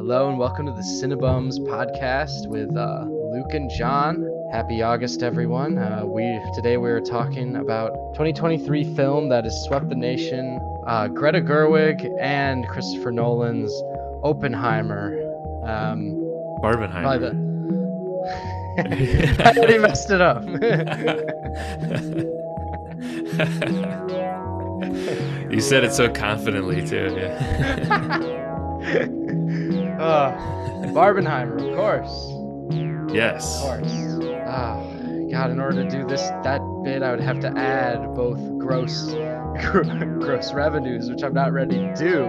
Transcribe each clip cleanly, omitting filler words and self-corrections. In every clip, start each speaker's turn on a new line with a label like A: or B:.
A: Hello and welcome to the Cinebums podcast with Luke and John. Happy August, everyone. Today we are talking about 2023 film that has swept the nation, Greta Gerwig and Christopher Nolan's Oppenheimer. Probably
B: Barbenheimer.
A: I already messed it up.
B: You said it so confidently too.
A: uh, Barbenheimer, of course. Of
B: Yes.
A: course. Ah, God, in order to do that bit, I would have to add both gross revenues, which I'm not ready to do.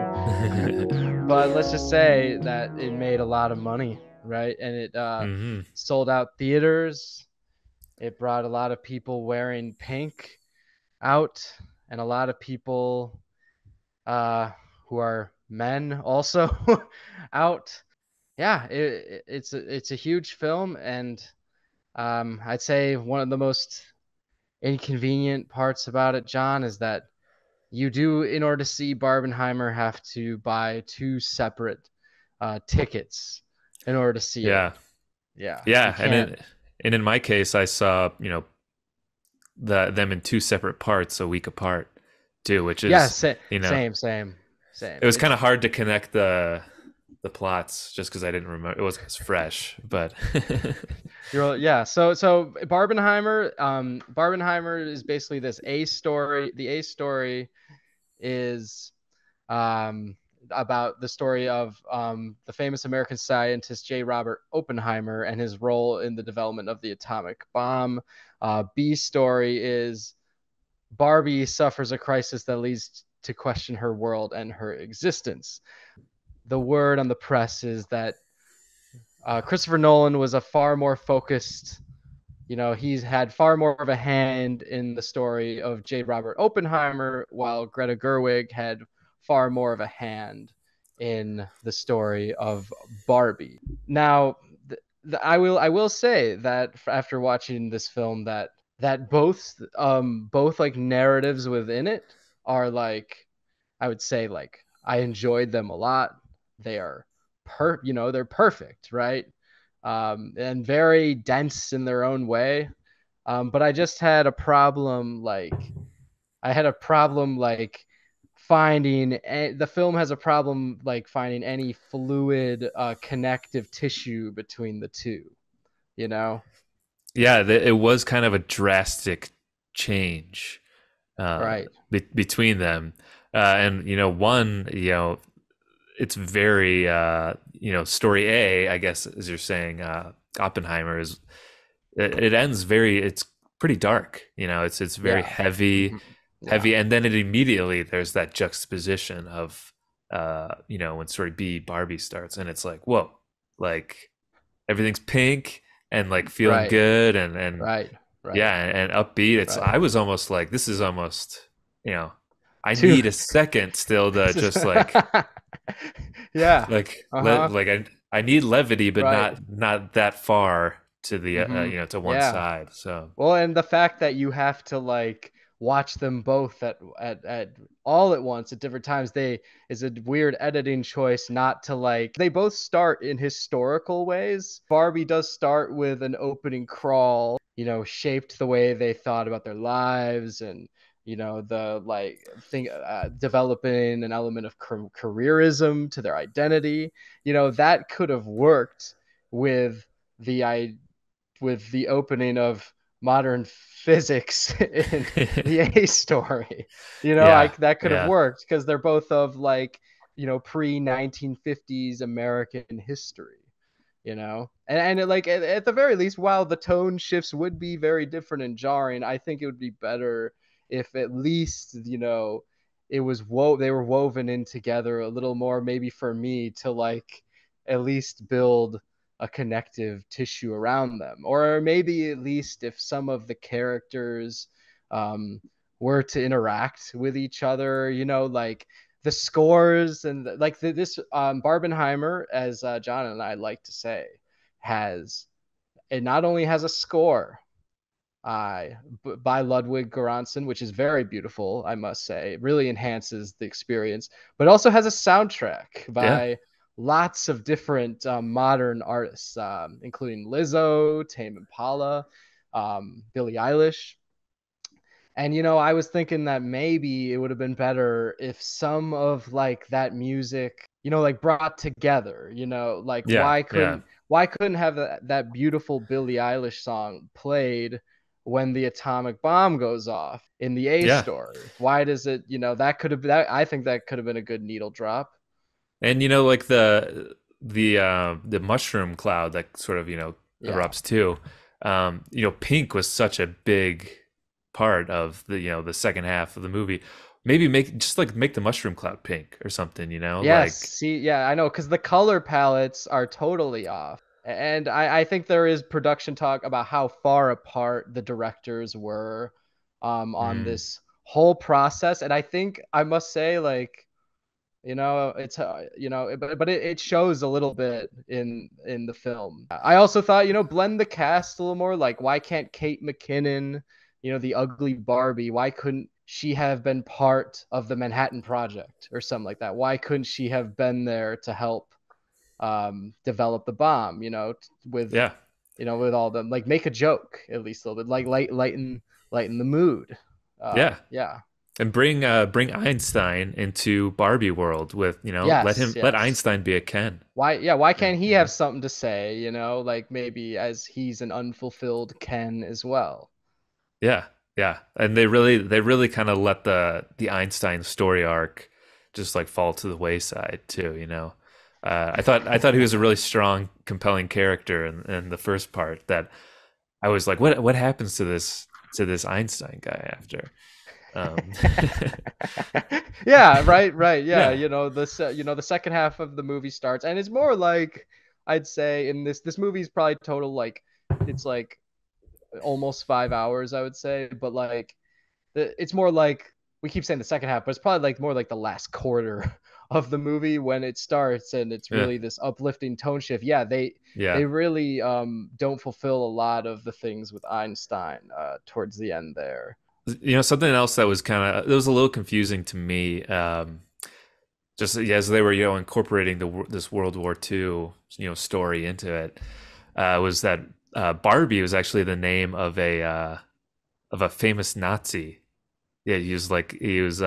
A: But let's just say that it made a lot of money, right? And it
B: hmm
A: sold out theaters. It brought a lot of people wearing pink out, and a lot of people uh, who are men also out. Yeah, it's a huge film, and I'd say one of the most inconvenient parts about it, John, is that you do, in order to see Barbenheimer, have to buy two separate tickets in order to see it.
B: Yeah.
A: Yeah, you
B: Yeah. And
A: can't.
B: in my case, I saw them in two separate parts a week apart too, which
A: Yeah,
B: is you know
A: same.
B: it was kind
A: It's
B: of hard to connect the plots just because I didn't remember it wasn't as fresh, but
A: yeah. So Barbenheimer is basically this A story. The A story is um, about the story of the famous American scientist J. Robert Oppenheimer and his role in the development of the atomic bomb. B story is Barbie suffers a crisis that leads to question her world and her existence. The word on the press is that Christopher Nolan was a far more focused, he's had far more of a hand in the story of J. Robert Oppenheimer, while Greta Gerwig had far more of a hand in the story of Barbie. Now, I will say that after watching this film, that both like narratives within it are like, I would say, like, I enjoyed them a lot. They are they're perfect, right? And very dense in their own way. But I just had a problem, finding the film has a problem like finding any fluid connective tissue between the two, you know?
B: yeah, it was kind of a drastic change
A: Right.
B: between them. And one, it's very story A, I guess, as you're saying, Oppenheimer is it ends very, it's pretty dark. It's very
A: Yeah.
B: heavy,
A: Hmm. Yeah.
B: and then it immediately there's that juxtaposition of when story B, Barbie, starts, and it's like, whoa, like everything's pink and like feeling
A: Right.
B: good and
A: Right. Right.
B: yeah, and upbeat.
A: Right.
B: I was almost like, this is almost, you know, I
A: Two.
B: need a second still to just like
A: Yeah. Uh-huh.
B: like I need levity, but
A: Right.
B: not that far to the
A: Hmm.
B: to one
A: Yeah.
B: side. So
A: Well, and the fact that you have to like watch them both at all at once at different times, they is a weird editing choice not to like they both start in historical ways. Barbie does start with an opening crawl, shaped the way they thought about their lives, and the like thing developing an element of careerism to their identity. That could have worked with the I with the opening of modern physics in the A story.
B: yeah,
A: That could have
B: yeah,
A: worked because they're both of like, pre 1950s American history. And it, like at the very least, while the tone shifts would be very different and jarring, I think it would be better if at least they were woven in together a little more, maybe for me to like at least build a connective tissue around them, or maybe at least if some of the characters um, were to interact with each other, like the scores and like this Barbenheimer, as John and I like to say, has it not only has a score uh, by Ludwig Göransson, which is very beautiful, I must say. It really enhances the experience, but also has a soundtrack
B: yeah.
A: by lots of different modern artists, including Lizzo, Tame Impala, Billie Eilish. And I was thinking that maybe it would have been better if some of like that music, like brought together, like
B: Yeah, yeah,
A: why couldn't have that beautiful Billie Eilish song played when the atomic bomb goes off in the A
B: yeah.
A: story? Why does it, that could have been that I think that could have been a good needle drop.
B: And like the mushroom cloud that sort of
A: Yeah.
B: erupts too. Pink was such a big part of the second half of the movie. Maybe make the mushroom cloud pink or something.
A: Yes,
B: Like
A: see, yeah, I know, because the color palettes are totally off. And I think there is production talk about how far apart the directors were on
B: mm,
A: this whole process. And I think I must say, like, it's but it shows a little bit in the film. I also thought, blend the cast a little more. Like, why can't Kate McKinnon, the ugly Barbie, why couldn't she have been part of the Manhattan Project or something like that? Why couldn't she have been there to help develop the bomb, with
B: yeah,
A: with all them, like, make a joke at least a little bit, like lighten the mood.
B: yeah.
A: Yeah.
B: And bring Einstein into Barbie world with
A: Yes,
B: let
A: yes.
B: Einstein be a Ken.
A: Why
B: And,
A: can't he have something to say, like maybe as he's an unfulfilled Ken as well.
B: Yeah, yeah, and they really kind of let the Einstein story arc just like fall to the wayside too. I thought he was a really strong, compelling character in the first part. That I was like, what happens to this Einstein guy after? Um,
A: Yeah, right, yeah,
B: yeah,
A: the second half of the movie starts, and it's more like, I'd say, in this movie's probably total, like, it's like almost 5 hours, I would say, but like it's more like, we keep saying the second half, but it's probably like more like the last quarter of the movie when it starts, and it's
B: yeah,
A: really this uplifting tone shift. Yeah, they
B: yeah.
A: really don't fulfill a lot of the things with Einstein towards the end there.
B: Something else that was it was a little confusing to me. Just as they were incorporating this World War II story into it, was that Barbie was actually the name of a famous Nazi. Yeah, he was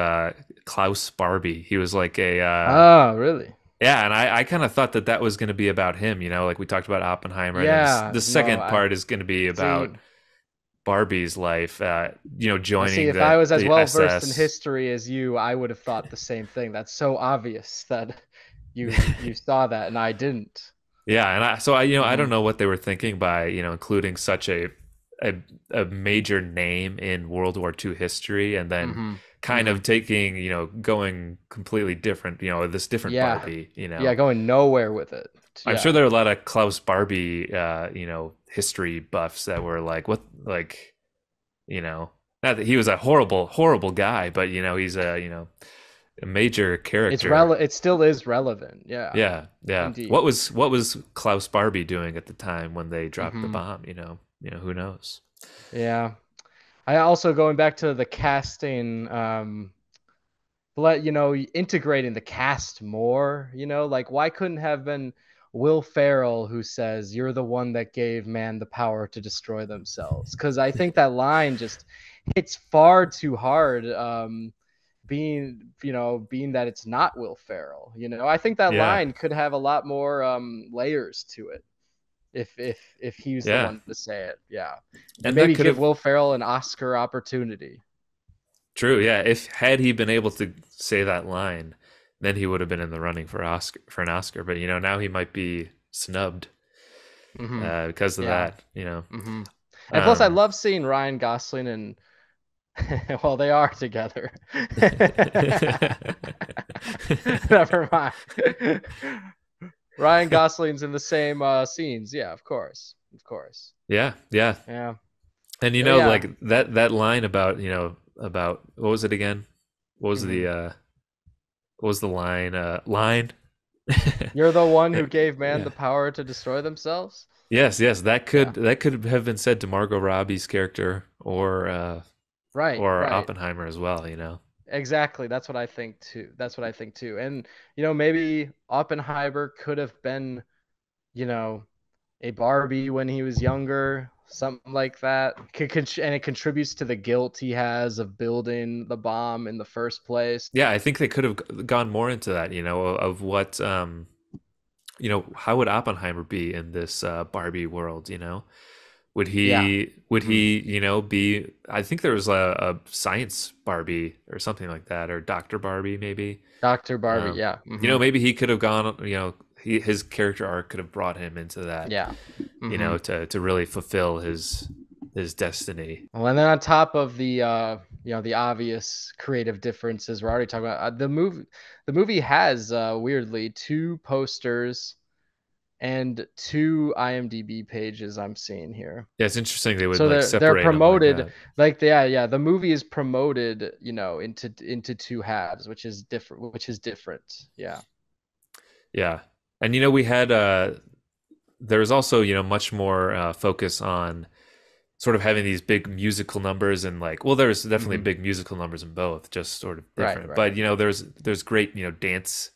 B: Klaus Barbie. He was like a
A: Oh, really?
B: yeah, and I kind of thought that was going to be about him. Like we talked about Oppenheimer, and then
A: Yeah,
B: the
A: no,
B: second
A: I
B: part is going to be
A: see.
B: about Barbie's life.
A: Well, see,
B: Joining
A: if I was as
B: the
A: well versed in
B: SS.
A: history as you, I would have thought the same thing. That's so obvious that you saw that and I didn't.
B: Yeah, and I don't
A: Hmm.
B: know what they were thinking by including such a a major name in World War II history, and then
A: Hmm.
B: kind
A: Hmm.
B: of taking going completely different, this different
A: Yeah.
B: Barbie.
A: Yeah, going nowhere with it.
B: I'm sure
A: Yeah.
B: there are a lot of Klaus Barbie history buffs that were like, what, like, not that he was a horrible guy, but he's a major character.
A: It still is relevant. Yeah.
B: Yeah, yeah.
A: Indeed.
B: What was Klaus Barbie doing at the time when they dropped the
A: Hmm.
B: bomb? Who knows?
A: Yeah. I also, going back to the casting, integrating the cast more, like, why couldn't have been Will Ferrell who says, "You're the one that gave man the power to destroy themselves"? Because I think that line just hits far too hard, being that it's not Will Ferrell. I think that
B: Yeah,
A: line could have a lot more layers to it if he's the
B: yeah.
A: one to say it. Yeah. And
B: And that
A: maybe
B: could
A: give
B: have
A: Will Ferrell an Oscar opportunity.
B: true. Yeah, if had he been able to say that line, then he would have been in the running for an Oscar. But now he might be snubbed
A: Hmm.
B: because of
A: Yeah.
B: that.
A: Hmm. And plus, I
B: Um,
A: love seeing Ryan Gosling and well, they are together. Never mind. Ryan Gosling's in the same scenes. Yeah, of course, of course.
B: yeah, yeah.
A: Yeah,
B: And
A: but yeah.
B: like that line about about what was it again? What was
A: Hmm.
B: the line? Line.
A: You're the one who gave man
B: Yeah.
A: the power to destroy themselves.
B: Yes, yes,
A: Yeah.
B: that could have been said to Margot Robbie's character
A: Right.
B: or
A: Right.
B: Oppenheimer as well.
A: exactly. That's what I think too. That's what I think too. And maybe Oppenheimer could have been, you know, a Barbie when he was younger, something like that. And it contributes to the guilt he has of building the bomb in the first place.
B: Yeah, I think they could have gone more into that, of what how would Oppenheimer be in this Barbie world, Would
A: Yeah. Hmm.
B: he, be I think there was a science Barbie or something like that, or Dr. Barbie maybe.
A: Dr. Barbie.
B: Um,
A: Yeah. Hmm.
B: maybe he could have gone, his character arc could have brought him into that,
A: Yeah. Hmm.
B: to really fulfill his destiny.
A: Well, and then on top of the obvious creative differences we're already talking about, the movie has weirdly two posters and two IMDb pages I'm seeing here.
B: Yeah, it's interesting they would
A: So
B: like
A: they're
B: separate them like
A: promoted
B: that.
A: like yeah, the movie is promoted, into two halves, which is different. Yeah.
B: Yeah. And we had there was also, much more focus on sort of having these big musical numbers, and like, well, there's definitely
A: Hmm.
B: big musical numbers in both, just sort of
A: Right,
B: different.
A: right.
B: But there's great, dance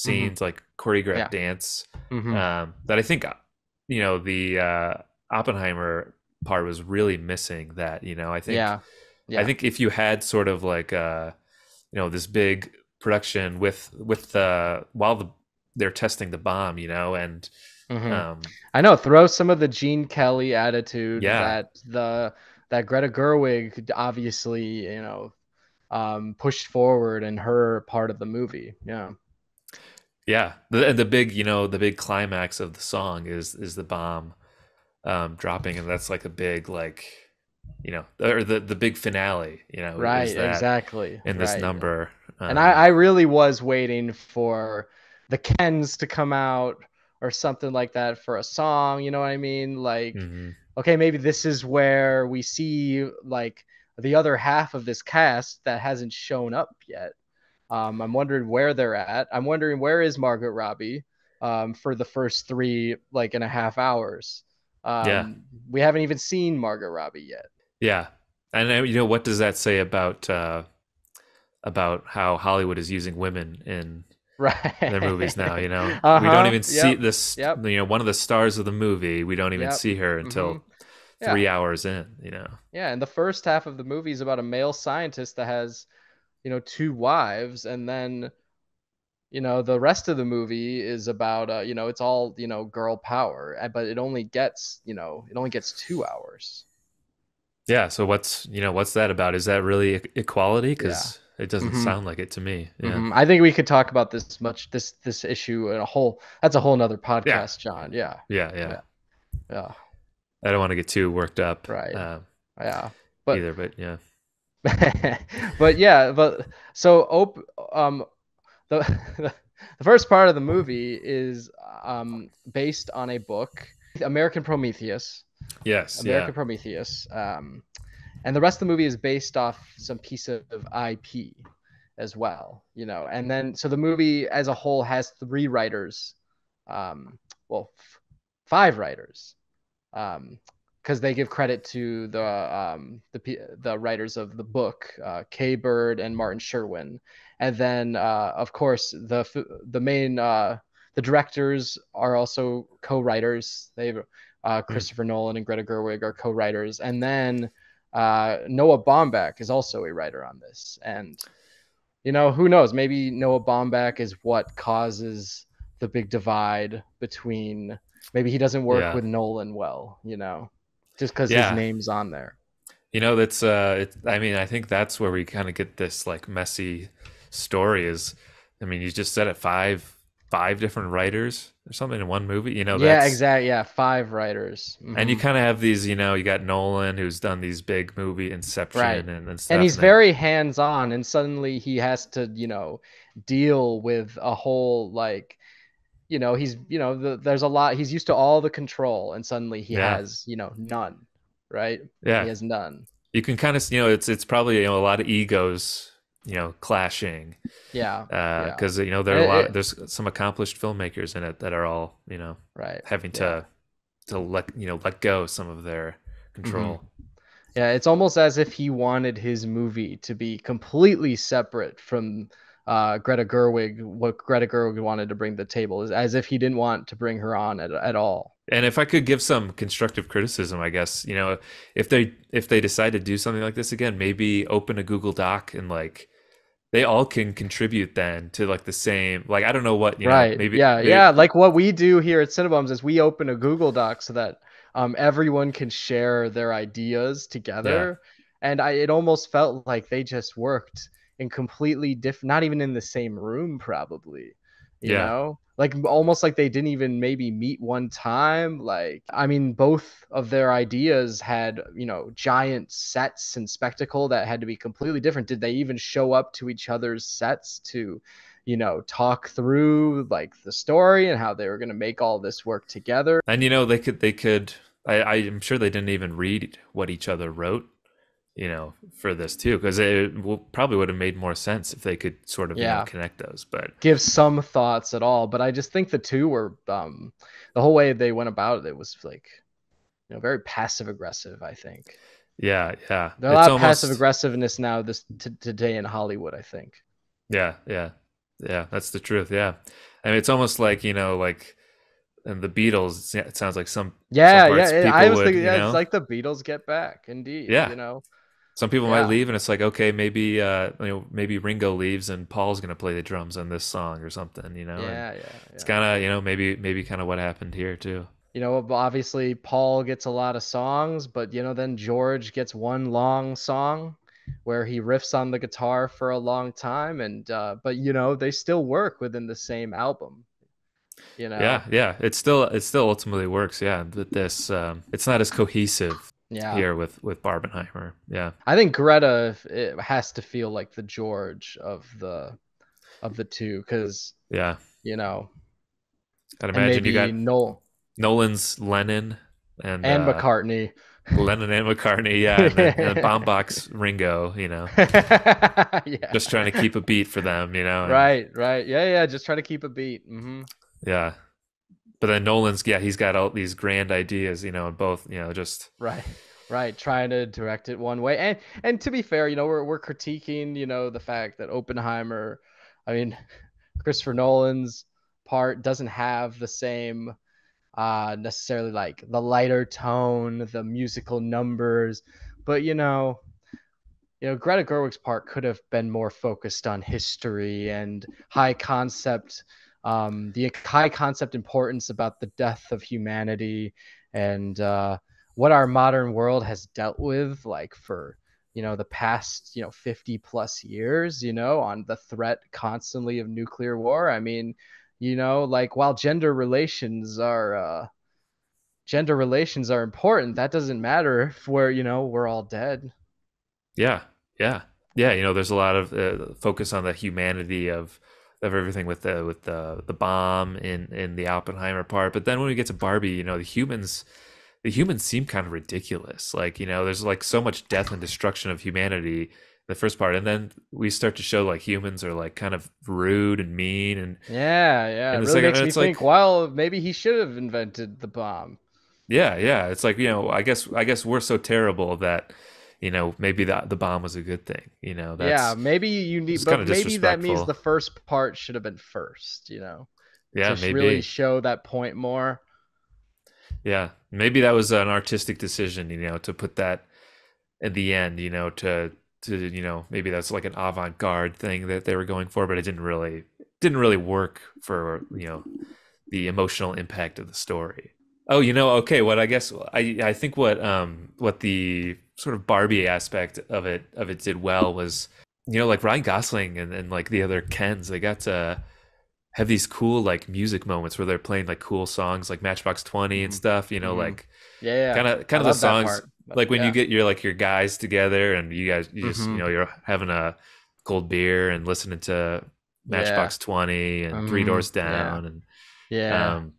A: Hmm.
B: scenes, like choreographed
A: Yeah.
B: dance,
A: Hmm.
B: that I think the Oppenheimer part was really missing. That
A: Yeah.
B: I
A: Yeah.
B: think if you had sort of like this big production with while they're testing the bomb, and
A: Hmm.
B: um
A: I know. Throw some of the Gene Kelly attitude
B: yeah,
A: that Greta Gerwig obviously, pushed forward in her part of the movie. Yeah.
B: yeah, and the big, the big climax of the song is the bomb dropping, and that's like a big, like, or the big finale, is
A: Right.
B: that
A: Exactly.
B: in this
A: Right.
B: number.
A: And I really was waiting for the Kens to come out or something like that for a song. You know what I mean? Like,
B: Mhm.
A: okay, maybe this is where we see like the other half of this cast that hasn't shown up yet. I'm wondering where they're at. I'm wondering where is Margaret Robbie for the first three like and a half hours.
B: Yeah,
A: We haven't even seen Margaret Robbie yet.
B: yeah, and what does that say about how Hollywood is using women in their movies now?
A: Right.
B: We don't
A: Uh-huh.
B: even see
A: Yep.
B: this.
A: Yep.
B: One of the stars of the movie. We don't even
A: Yep.
B: see her
A: Mm-hmm.
B: until
A: Yeah.
B: 3 hours in.
A: Yeah. And the first half of the movie is about a male scientist that has, two wives, and then the rest of the movie is about it's all girl power, but it only gets 2 hours.
B: Yeah. So what's that about? Is that really equality?
A: Yeah.
B: Because it doesn't
A: Hmm.
B: sound like it to me. Yeah.
A: Hmm. I think we could talk about this issue in a whole that's a whole nother
B: Yeah.
A: podcast, John. Yeah.
B: Yeah. Yeah.
A: Yeah. Yeah.
B: I don't want to get too worked up
A: Right. Yeah. But
B: either, but yeah.
A: but yeah, but so the the first part of the movie is based on a book, American Prometheus.
B: Yes. Yeah.
A: American Prometheus. And the rest of the movie is based off some piece of IP as well, And then so the movie as a whole has three writers, well, five writers, because they give credit to the writers of the book, Kay Bird and Martin Sherwin, and then of course the main the directors are also co-writers. They
B: Hmm.
A: Christopher Nolan and Greta Gerwig are co-writers, and then Noah Baumbach is also a writer on this. And who knows? Maybe Noah Baumbach is what causes the big divide between. Maybe he doesn't work
B: Yeah.
A: with Nolan well, just because his
B: Yeah.
A: name's on there.
B: That's I mean, I think that's where we kind of get this like messy story is, I mean, you just said it, five different writers or something in one movie,
A: Yeah,
B: that's,
A: exactly. Yeah, five writers.
B: and you
A: Hmm.
B: kind of have these, you got Nolan who's done these big movie
A: Right.
B: Inception and
A: And
B: stuff,
A: he's
B: and then
A: very hands on, and suddenly he has to, deal with a whole like he's there's a lot, he's used to all the control, and suddenly he
B: yeah,
A: has none, right? He
B: yeah,
A: has none.
B: you can kind of, it's probably, a lot of egos, clashing,
A: Yeah. Yeah.
B: because there
A: And
B: are
A: it
B: there's some accomplished filmmakers in it that are all,
A: right.
B: having
A: Yeah.
B: to let go some of their
A: Hmm.
B: control.
A: Yeah, it's almost as if he wanted his movie to be completely separate from Greta Gerwig, what Greta Gerwig wanted to bring to the table, is as if he didn't want to bring her on at all.
B: And if I could give some constructive criticism, I guess, if they decide to do something like this again, maybe open a Google Doc and like they all can contribute then to like the same, like I don't know what,
A: Right.
B: maybe
A: Yeah.
B: maybe
A: Yeah. Like what we do here at Cinebums is we open a Google Doc so that everyone can share their ideas
B: yeah,
A: together. And it almost felt like they just worked in completely different, not even in the same room, probably,
B: yeah.
A: like almost like they didn't even maybe meet one time. Like, I mean, both of their ideas had, giant sets and spectacle that had to be completely different. Did they even show up to each other's sets to talk through like the story and how they were going to make all this work together?
B: And they could I'm sure they didn't even read what each other wrote, for this too, because probably would have made more sense if they could sort of,
A: Yeah,
B: connect those. But
A: give some thoughts at all, but I just think the two were the whole way they went about it was like very passive aggressive. I think
B: yeah, yeah,
A: there's a
B: it's
A: lot of passive
B: almost,
A: aggressiveness now today in Hollywood, I think.
B: yeah, yeah, yeah, that's the truth. Yeah, I mean, it's almost like, like, and the Beatles, it sounds like some
A: Yeah,
B: parts
A: yeah, I
B: people
A: was
B: would,
A: thinking, yeah, it's like the Beatles get back, indeed.
B: yeah, some people might
A: Yeah,
B: leave and it's like, okay, maybe maybe Ringo leaves and Paul's gonna play the drums on this song or something, and
A: yeah, yeah,
B: it's
A: yeah.
B: kind of, maybe kind of what happened here too.
A: Obviously Paul gets a lot of songs, but then George gets one long song where he riffs on the guitar for a long time, and but they still work within the same album. You
B: Yeah,
A: know,
B: yeah, it still ultimately works. Yeah, but this it's not as cohesive
A: yeah.
B: here with Barbenheimer. Yeah,
A: I think Greta it has to feel like the George of the two, because
B: yeah.
A: you know,
B: I'd
A: and
B: imagine you
A: maybe
B: got
A: Noel
B: Nolan's Lennon and
A: and McCartney.
B: Lennon and McCartney. Yeah, and then Bombbox Ringo.
A: Yeah.
B: Just trying to keep a beat for them. And
A: Right, right. Yeah, yeah. Just try to keep a beat.
B: yeah. But then Nolan's, yeah, he's got all these grand ideas. And both, just
A: Right, right. Trying to direct it one way, and to be fair, we're critiquing, the fact that Oppenheimer, I mean, Christopher Nolan's part doesn't have the same necessarily like the lighter tone, the musical numbers, but Greta Gerwig's part could have been more focused on history and high concept, the high concept importance about the death of humanity and what our modern world has dealt with, like for the past 50 plus years, on the threat constantly of nuclear war. I mean, like while gender relations are important, that doesn't matter if we're all dead.
B: yeah, yeah, yeah. There's a lot of focus on the humanity of everything with the bomb in the Oppenheimer part. But then when we get to Barbie, the humans seem kind of ridiculous. Like, there's like so much death and destruction of humanity in the first part, and then we start to show like humans are like kind of rude and mean, and
A: Yeah, yeah.
B: in
A: It
B: the
A: really
B: second,
A: makes
B: and
A: me
B: it's like,
A: think, well, maybe he should have invented the bomb.
B: yeah, yeah, it's like, I guess we're so terrible that maybe the bomb was a good thing.
A: Yeah,
B: That's
A: maybe you need,
B: just kind
A: but
B: of
A: maybe that means
B: disrespectful.
A: the first part should have been first,
B: Yeah,
A: to really
B: maybe.
A: show that point more.
B: Yeah, maybe that was an artistic decision, to put that at the end, to maybe that's like an avant-garde thing that they were going for, but it didn't really work for, the emotional impact of the story. Oh, okay, what I guess I think what the sort of Barbie aspect of it did well was, like Ryan Gosling and like the other Kens, they got to have these cool like music moments where they're playing like cool songs like Matchbox 20 and
A: Hmm.
B: stuff,
A: Hmm.
B: like
A: Yeah, yeah.
B: kind
A: I
B: of the
A: love that
B: songs,
A: part. But
B: like when you
A: yeah.
B: get your guys together and you just,
A: Hmm.
B: you're having a cold beer and listening to
A: Yeah.
B: Matchbox 20 and Three
A: Hmm.
B: Doors
A: Yeah.
B: Down, and
A: Yeah.
B: um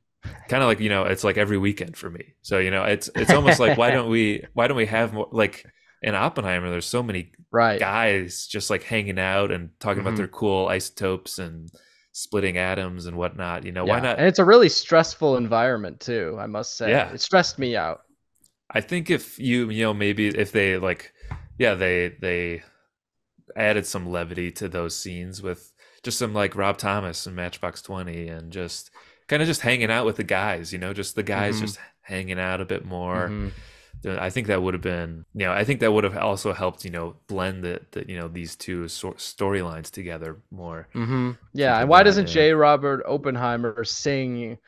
B: kind of like, it's like every weekend for me. So, it's almost like, why don't we have more, like in Oppenheimer there's so many
A: Right.
B: guys just like hanging out and talking about
A: Hmm.
B: their cool isotopes and splitting atoms and whatnot. Why
A: Yeah.
B: not?
A: And it's a really stressful environment too, I must say.
B: Yeah,
A: It stressed me out.
B: I think if maybe if they like, yeah, they added some levity to those scenes with just some like Rob Thomas and Matchbox 20 and just kind of just hanging out with the guys, just the guys
A: Mm-hmm.
B: just hanging out a bit more.
A: Mm-hmm.
B: I think that would have been, I think that would have also helped, blend these two storylines together more,
A: Mm-hmm. Yeah, and
B: keeping
A: why
B: that
A: doesn't
B: in.
A: J. Robert Oppenheimer sing,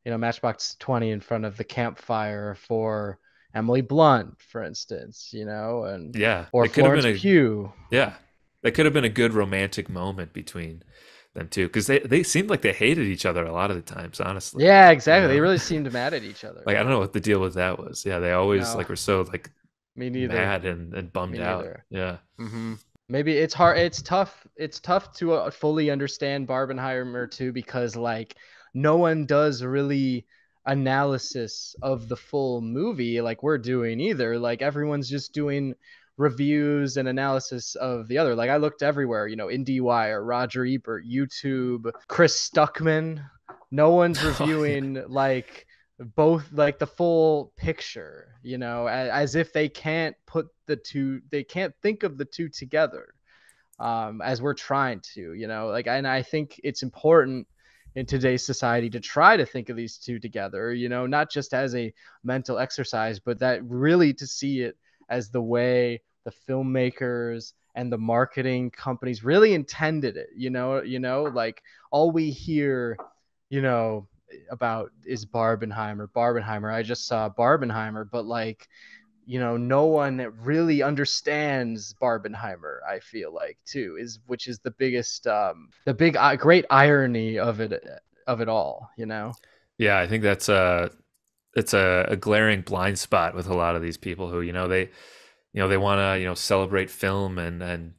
A: Matchbox 20 in front of the campfire for Emily Blunt, for instance, and
B: Yeah,
A: or
B: it could have been
A: Florence
B: a
A: Pugh.
B: yeah, that could have been a good romantic moment between them two because they seemed like they hated each other a lot of the times, honestly.
A: Yeah,
B: You
A: exactly. They
B: know,
A: really seemed mad at each other.
B: like I don't
A: Yeah.
B: know what the deal with that was. Yeah, they always
A: No,
B: like were so like
A: me neither.
B: mad and bummed
A: Me
B: out.
A: neither.
B: Yeah,
A: Hmm. Maybe it's hard. It's tough. It's tough to fully understand Barbenheimer too, because like no one does really analysis of the full movie like we're doing either. Like everyone's just doing reviews and analysis of the other. Like I looked everywhere, IndieWire, Roger Ebert, YouTube, Chris Stuckman. No one's
B: oh, yeah,
A: reviewing like both like the full picture, as if they can't think of the two together, as we're trying to, like, and I think it's important in today's society to try to think of these two together, not just as a mental exercise, but that really to see it as the way the filmmakers and the marketing companies really intended it, like all we hear, you know, about is Barbenheimer. I just saw Barbenheimer, but like, no one really understands Barbenheimer. I feel like too is which is the biggest, the big, great irony of it all.
B: yeah. I think that's a glaring blind spot with a lot of these people who they want to celebrate film and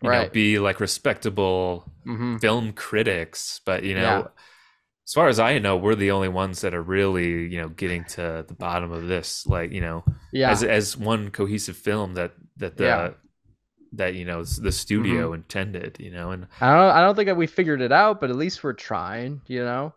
A: Right.
B: be like respectable
A: Mm-hmm.
B: film critics, but
A: Yeah.
B: as far as I know, we're the only ones that are really, getting to the bottom of this. Like,
A: Yeah.
B: as one cohesive film that
A: Yeah.
B: the
A: Mm-hmm.
B: studio intended, and
A: I don't think that we figured it out, but at least we're trying.
B: yeah,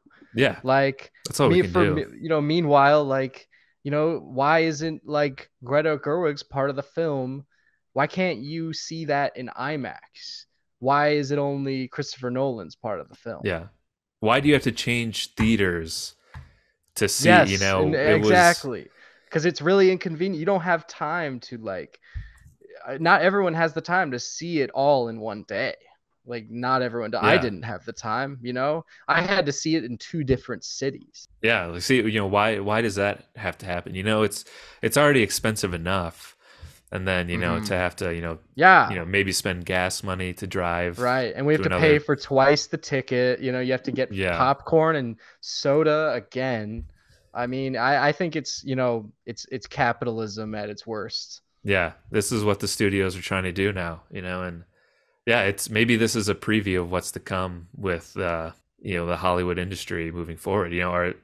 A: Like
B: that's all we
A: me
B: can
A: for
B: do.
A: me, meanwhile, like, why isn't like Greta Gerwig's part of the film? Why can't you see that in IMAX? Why is it only Christopher Nolan's part of the film?
B: Yeah. Why do you have to change theaters to see,
A: Yes, and
B: it was,
A: exactly. Because it's really inconvenient. You don't have time to like, not everyone has the time to see it all in one day. Like not everyone. I
B: yeah.
A: didn't have the time. I had to see it in two different cities.
B: Yeah. Like, see, why does that have to happen? It's already expensive enough. And then, to
A: Hmm.
B: have to,
A: Yeah.
B: maybe spend gas money to drive
A: Right. And we have
B: to
A: to pay
B: another.
A: for twice the ticket. You have to get
B: Yeah.
A: popcorn and soda again. I mean, I think it's capitalism at its worst.
B: Yeah. This is what the studios are trying to do now, and yeah, it's maybe this is a preview of what's to come with, the Hollywood industry moving forward, or,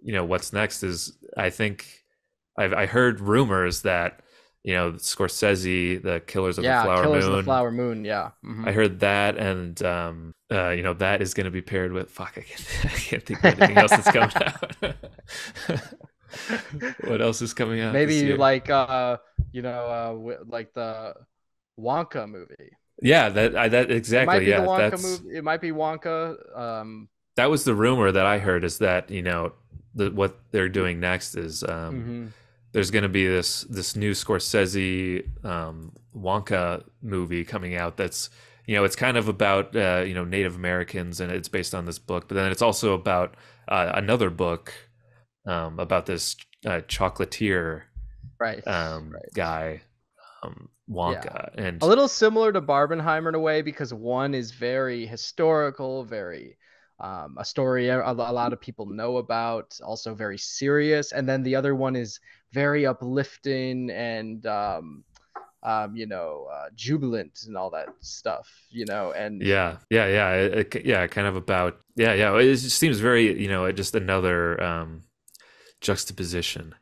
B: what's next is, I think I heard rumors that, Scorsese, the Killers of the
A: Yeah,
B: Flower
A: Killers of the
B: Moon,
A: Flower Moon. Yeah.
B: I heard that, and that is going to be paired with fuck. I can't think of anything else that's coming out. What else is coming out this
A: Maybe
B: year?
A: like like the Wonka movie.
B: Yeah, that
A: It might
B: exactly.
A: be the
B: Yeah,
A: Wonka movie. It might be Wonka.
B: that was the rumor that I heard is that what they're doing next is
A: Mm-hmm.
B: there's going to be this new Scorsese Wonka movie coming out that's it's kind of about Native Americans and it's based on this book, but then it's also about another book about this chocolatier
A: Right. Right.
B: guy,
A: Yeah.
B: Wonka,
A: A
B: and
A: little similar to Barbenheimer in a way because one is very historical, very, a story a lot of people know about, also very serious, and then the other one is very uplifting and, jubilant and all that stuff, and
B: yeah, kind of about yeah. It just seems very just another juxtaposition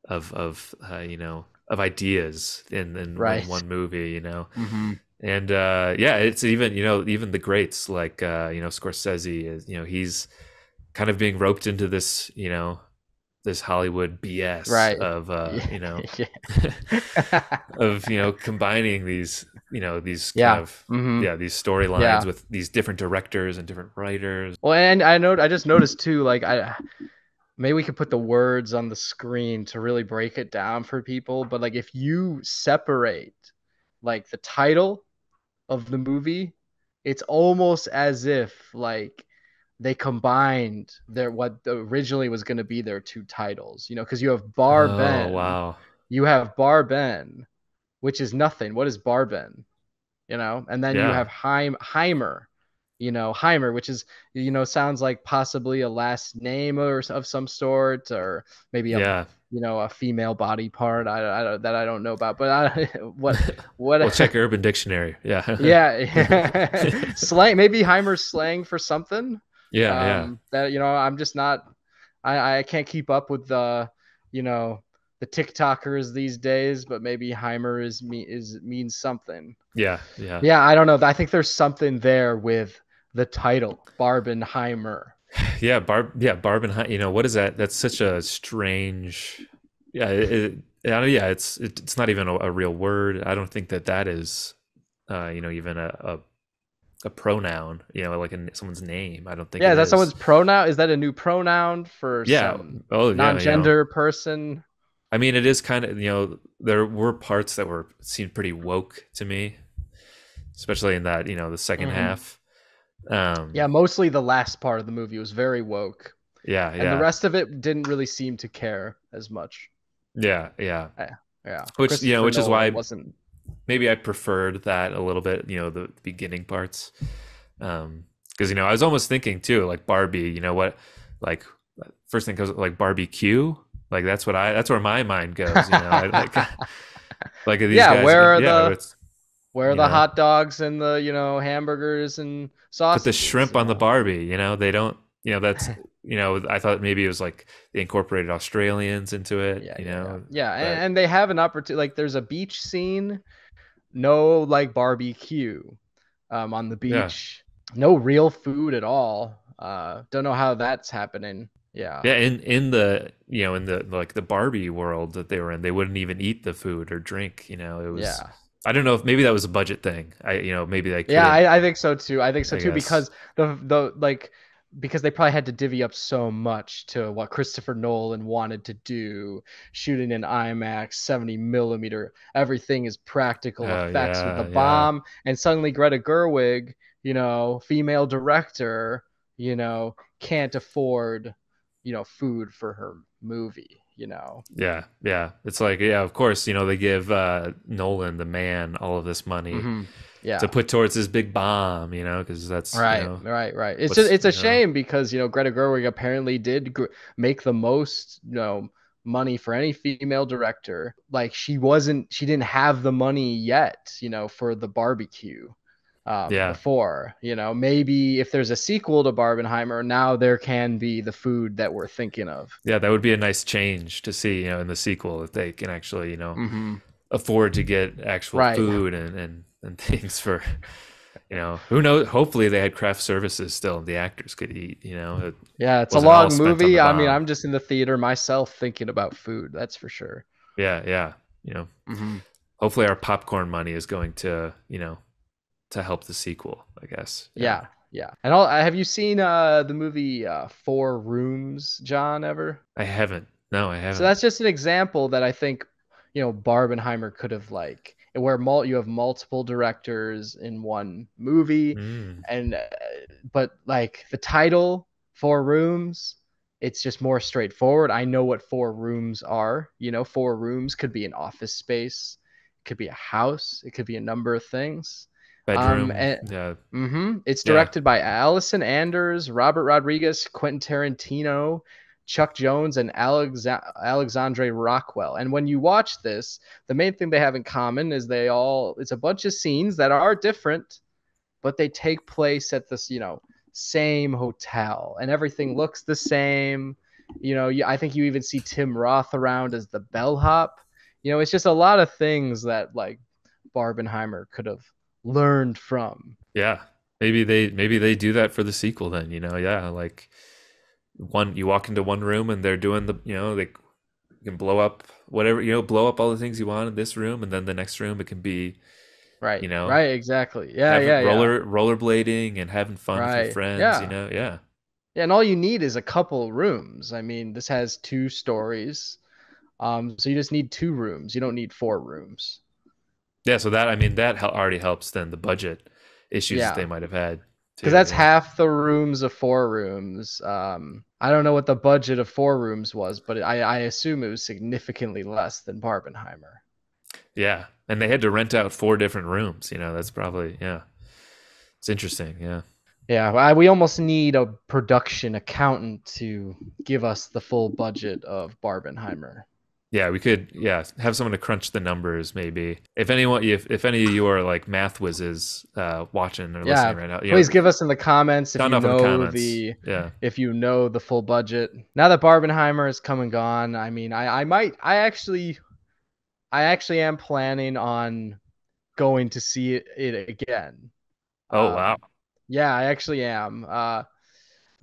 B: of ideas in
A: right.
B: one movie,
A: Mm-hmm.
B: and yeah, it's even even the greats like Scorsese is he's kind of being roped into this this Hollywood BS
A: Right.
B: of
A: Yeah. Yeah.
B: of combining these kind
A: Yeah.
B: of
A: Hmm.
B: these storylines
A: Yeah.
B: with these different directors and different writers.
A: Well, and I just noticed too, like I maybe we could put the words on the screen to really break it down for people, but like if you separate like the title of the movie, it's almost as if like they combined their what originally was going to be their two titles, because you have
B: Oh
A: Barben,
B: wow.
A: you have Barben, which is nothing. What is Barben? And then you
B: Yeah.
A: have Heimer, Heimer, which is, sounds like possibly a last name or of some sort, or maybe
B: Yeah.
A: a female body part. That I don't know about, but what,
B: Well, check Urban Dictionary. Yeah.
A: yeah, slang, maybe Heimer's slang for something.
B: Yeah, yeah.
A: That, I'm just not, I can't keep up with you know, the TikTokers these days, but maybe Heimer means something.
B: Yeah, yeah.
A: Yeah, I don't know. I think there's something there with the title, Barbenheimer.
B: Barbenheimer, what is that? That's such a strange. Yeah, yeah, it's not even a real word. I don't think that is even a pronoun, like in someone's name. I don't think
A: Yeah,
B: it
A: is that someone's
B: is.
A: pronoun? Is that a new pronoun for
B: Yeah.
A: some
B: Oh, yeah,
A: non-gender person?
B: I mean, it is kind of, there were parts that seemed pretty woke to me, especially in that, the second
A: Hmm.
B: half.
A: Yeah,
B: Um,
A: mostly the last part of the movie was very woke,
B: yeah,
A: and the
B: yeah,
A: rest of it didn't really seem to care as much.
B: yeah, yeah.
A: Yeah, yeah.
B: Which
A: Christopher
B: is
A: Nolan
B: why
A: wasn't.
B: maybe I preferred that a little bit, the beginning parts. Because I was almost thinking too, like Barbie. What, like first thing goes like barbecue. Like that's where my mind goes. I like like these
A: Yeah,
B: guys. Yeah, it's
A: where are
B: you
A: the
B: know
A: hot dogs and the hamburgers and
B: put the
A: sausages?
B: shrimp on the Barbie. They don't. That's I thought maybe it was like they incorporated Australians into it.
A: Yeah,
B: But
A: and they have an opportunity. Like, there's a beach scene, no like barbecue, on the
B: yeah,
A: beach, no real food at all. Don't know how that's happening. Yeah,
B: yeah. In the in the like the Barbie world that they were in, they wouldn't even eat the food or drink. It was.
A: yeah.
B: I don't know if maybe that was a budget thing. Maybe they
A: Yeah,
B: couldn't.
A: I think so too. I think so
B: I
A: too,
B: guess.
A: because the like because they probably had to divvy up so much to what Christopher Nolan wanted to do, shooting in IMAX, 70 millimeter. Everything is practical
B: Oh
A: effects with the
B: yeah, yeah,
A: bomb, and suddenly Greta Gerwig, female director, can't afford, food for her movie.
B: yeah, yeah. It's like yeah, of course. They give Nolan the man all of this money
A: Hmm.
B: to
A: Yeah.
B: put towards his big bomb. Because that's
A: Right, right, right. It's just
B: what's
A: it's a shame because Greta Gerwig apparently did make the most money for any female director. Like, she didn't have the money yet, for the barbecue,
B: yeah.
A: before. Maybe if there's a sequel to Barbenheimer, now there can be the food that we're thinking of.
B: Yeah, that would be a nice change to see, in the sequel if they can actually,
A: Hmm.
B: afford to get actual
A: Right.
B: food and things for, who knows? Hopefully they had craft services still the actors could eat, it
A: Yeah, it's a
B: wasn't all
A: long
B: spent on the
A: movie. I mean,
B: bomb.
A: I'm just in the theater myself thinking about food. That's for sure.
B: Yeah, yeah. You know,
A: Hmm.
B: hopefully our popcorn money is going to, to help the sequel, I guess. Yeah.
A: Yeah, yeah. And have you seen the movie Four Rooms, John, ever?
B: I haven't. No, I
A: So
B: haven't.
A: that's just an example that I think, Barbenheimer could have, like, where you have multiple directors in one movie,
B: Mm,
A: and but like the title Four Rooms, it's just more straightforward. I know what four rooms are. Four rooms could be an office space, it could be a house, it could be a number of things.
B: bedroom.
A: And
B: Yeah.
A: It's
B: Yeah.
A: directed by Allison Anders, Robert Rodriguez, Quentin Tarantino, Chuck Jones, and Alexandre Rockwell. And when you watch this, the main thing they have in common is it's a bunch of scenes that are different, but they take place at this, same hotel, and everything looks the same. I think you even see Tim Roth around as the bellhop. It's just a lot of things that, like, Barbenheimer could have learned from.
B: Yeah. Maybe they do that for the sequel then, yeah, like one you walk into one room and they're doing the they can blow up whatever, blow up all the things you want in this room, and then the next room it can be
A: Right.
B: you know
A: Right. Exactly. Yeah.
B: having
A: Yeah. Yeah.
B: rollerblading and having fun with your
A: Right.
B: friends.
A: Yeah.
B: Yeah.
A: Yeah. And all you need is a couple rooms. I mean, this has two stories. So you just need two rooms. You don't need four rooms.
B: Yeah, so that, I mean, that already helps then the budget issues that they
A: Yeah.
B: might have had
A: Because
B: too.
A: that's
B: Yeah.
A: half the rooms of four rooms. I don't know what the budget of four rooms was, but I assume it was significantly less than Barbenheimer.
B: Yeah. And they had to rent out 4 different rooms. That's probably, yeah. It's interesting. Yeah.
A: Yeah, we almost need a production accountant to give us the full budget of Barbenheimer.
B: Yeah, we could, yeah, have someone to crunch the numbers maybe. If any of you are like math whizzes watching or listening
A: Yeah,
B: right now,
A: please give us in the comments
B: sound off in the comments. Yeah.
A: if you know the full budget. Now that Barbenheimer is come and gone, I mean, I actually am planning on going to see it again.
B: Oh, wow.
A: Um, yeah, I actually am.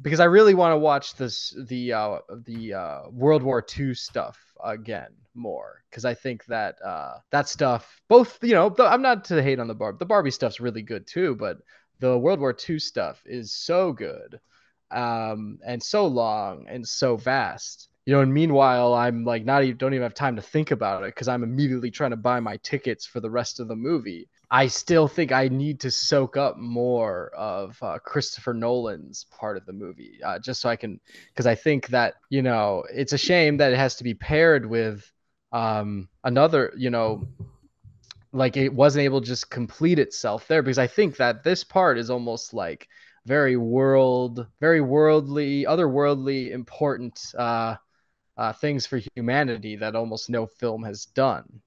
A: Because I really want to watch the World War II stuff again more because I think that that stuff both I'm not to hate on the Barbie stuff's really good too, but the World War II stuff is so good, and so long and so vast. And meanwhile, I'm like not even don't even have time to think about it because I'm immediately trying to buy my tickets for the rest of the movie. I still think I need to soak up more of Christopher Nolan's part of the movie, just so I can, because I think that it's a shame that it has to be paired with another, like it wasn't able to just complete itself there, because I think that this part is almost like very worldly, otherworldly, important things for humanity that almost no film has done.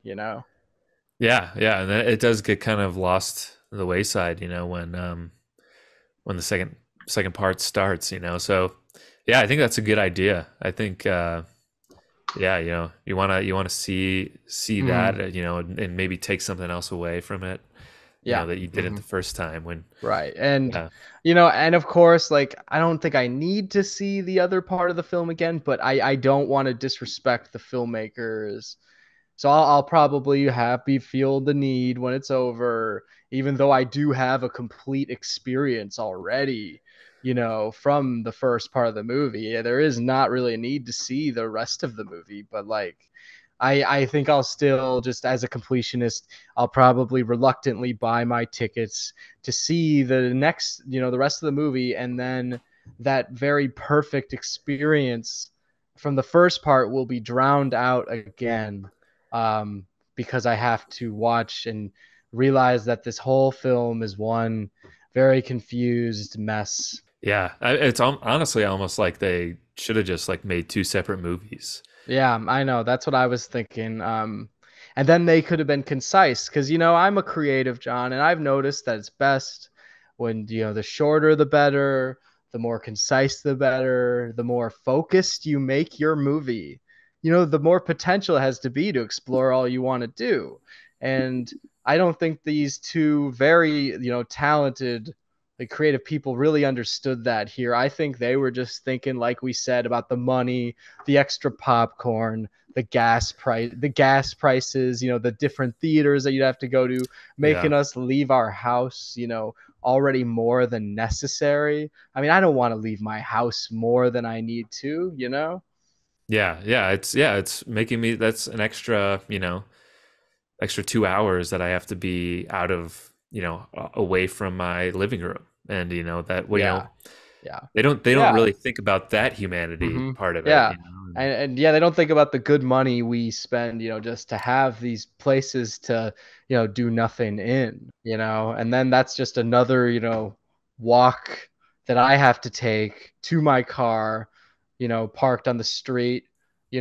B: Yeah. Yeah. And then it does get kind of lost the wayside, when the second part starts. So yeah, I think that's a good idea. I think, yeah, you want to see
A: Hmm.
B: that, and maybe take something else away from it,
A: Yeah.
B: that you didn't
A: Hmm.
B: the first time when.
A: Right. And
B: Yeah.
A: and of course, like I don't think I need to see the other part of the film again, but I don't want to disrespect the filmmakers. So I'll probably happy feel the need when it's over, even though I do have a complete experience already, from the first part of the movie. Yeah, there is not really a need to see the rest of the movie, but like I think I'll still just as a completionist, I'll probably reluctantly buy my tickets to see the rest of the movie, and then that very perfect experience from the first part will be drowned out again, um, because I have to watch and realize that this whole film is one very confused mess.
B: Yeah, it's honestly almost like they should have just like made 2 separate movies.
A: Yeah, I know. That's what I was thinking. And then they could have been concise because, I'm a creative, John, and I've noticed that it's best when, the shorter the better, the more concise the better, the more focused you make your movie. The more potential it has to be to explore all you want to do. And I don't think these two very, talented, like creative people really understood that here. I think they were just thinking, like we said, about the money, the extra popcorn, the gas prices, the different theaters that you'd have to go to,
B: Yeah,
A: making us leave our house, already more than necessary. I mean, I don't want to leave my house more than I need to.
B: it's making me, that's an extra 2 hours that I have to be out of, away from my living room, and that,
A: Yeah. Yeah.
B: they don't
A: Yeah.
B: really think about that humanity
A: Hmm.
B: part of it,
A: Yeah.
B: and
A: And yeah, they don't think about the good money we spend, just to have these places to, do nothing in. And then that's just another, walk that I have to take to my car, parked on the street. Is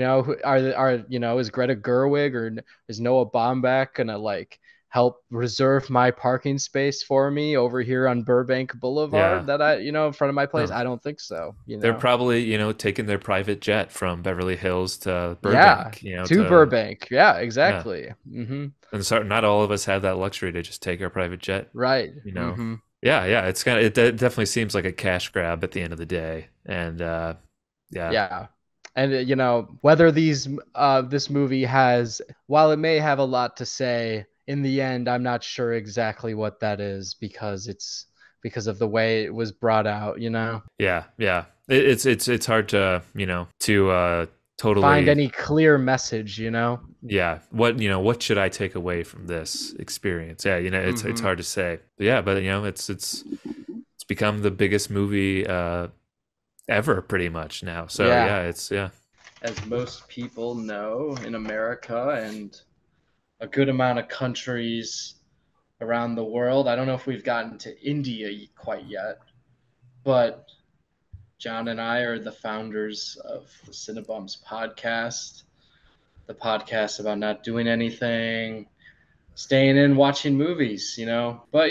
A: Greta Gerwig or is Noah Baumbach gonna like help reserve my parking space for me over here on Burbank
B: yeah.
A: Boulevard that in front of my place?
B: No,
A: I don't think so.
B: they're probably, taking their private jet from Beverly Hills to
A: Yeah,
B: Burbank,
A: to
B: to,
A: Burbank. Yeah,
B: yeah.
A: exactly.
B: And so not all of us have that luxury to just take our private jet,
A: Right.
B: you know.
A: Hmm.
B: Yeah, yeah, it's kind of, it definitely seems like a cash grab at the end of the day. And Yeah.
A: Yeah. And whether this movie has, while it may have a lot to say, in the end I'm not sure exactly what that is, because of the way it was brought out.
B: Yeah, yeah. It's hard to
A: Find
B: totally,
A: any clear message.
B: yeah. What should I take away from this experience? Yeah, it's
A: Hmm.
B: hard to say. But yeah, but it's become the biggest movie ever pretty much now. So
A: Yeah,
B: yeah, it's yeah.
A: as most people know, in America and a good amount of countries around the world. I don't know if we've gotten to India quite yet, but John and I are the founders of the Cinebums podcast, the podcast about not doing anything, staying in, watching movies. But,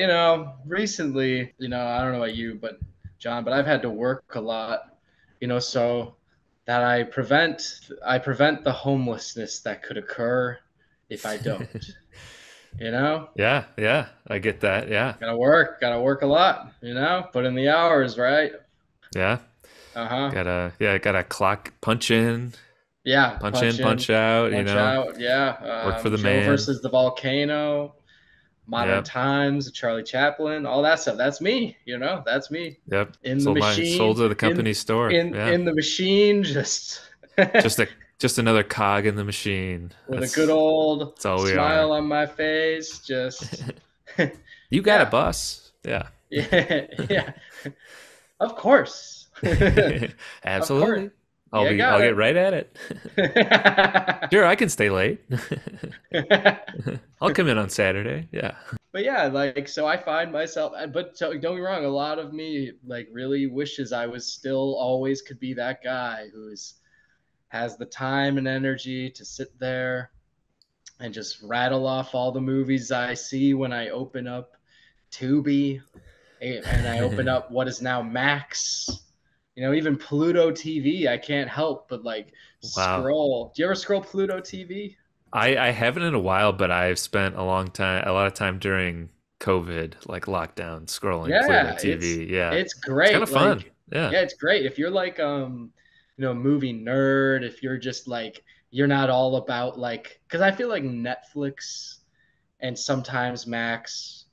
A: recently, I don't know about you, but John, but I've had to work a lot, so that I prevent the homelessness that could occur if I don't, you know?
B: Yeah, yeah. I get that. Yeah.
A: Gotta work a lot, put in the hours, right?
B: Yeah.
A: Uh-huh.
B: Gotta clock
A: Yeah,
B: punch in,
A: punch in,
B: punch out,
A: punch out. Yeah.
B: work for the
A: Joe
B: man.
A: versus the volcano, Modern
B: Yep.
A: Times, Charlie Chaplin, all that stuff. That's me. That's me.
B: Yep.
A: In the
B: Sold
A: machine,
B: to the
A: in
B: company store.
A: in
B: Yeah.
A: in the machine, just
B: Just a just another cog in the machine.
A: with a good old
B: That's all we
A: smile
B: are.
A: on my face. Just
B: You got a
A: yeah,
B: bus. Yeah.
A: yeah, yeah. Of course, of course.
B: Absolutely.
A: Yeah,
B: I'll
A: got
B: get right at it.
A: it.
B: Sure, I can stay late. I'll come in on Saturday. Yeah.
A: But yeah, like, so I find myself, but don't get me wrong, a lot of me like really wishes I was still always could be that guy who's has the time and energy to sit there and just rattle off all the movies I see when I open up Tubi, and I open up what is now Max. Even Pluto TV, I can't help but like
B: Wow.
A: scroll. Do you ever scroll Pluto TV?
B: I haven't in a while, but I've spent a lot of time during COVID, like lockdown, scrolling Pluto
A: Yeah, it's
B: TV. Yeah.
A: it's
B: It's kind
A: great.
B: of fun.
A: Like,
B: Yeah.
A: yeah, it's great if you're like movie nerd. If you're just like you're not all about like, because I feel like Netflix and sometimes Max,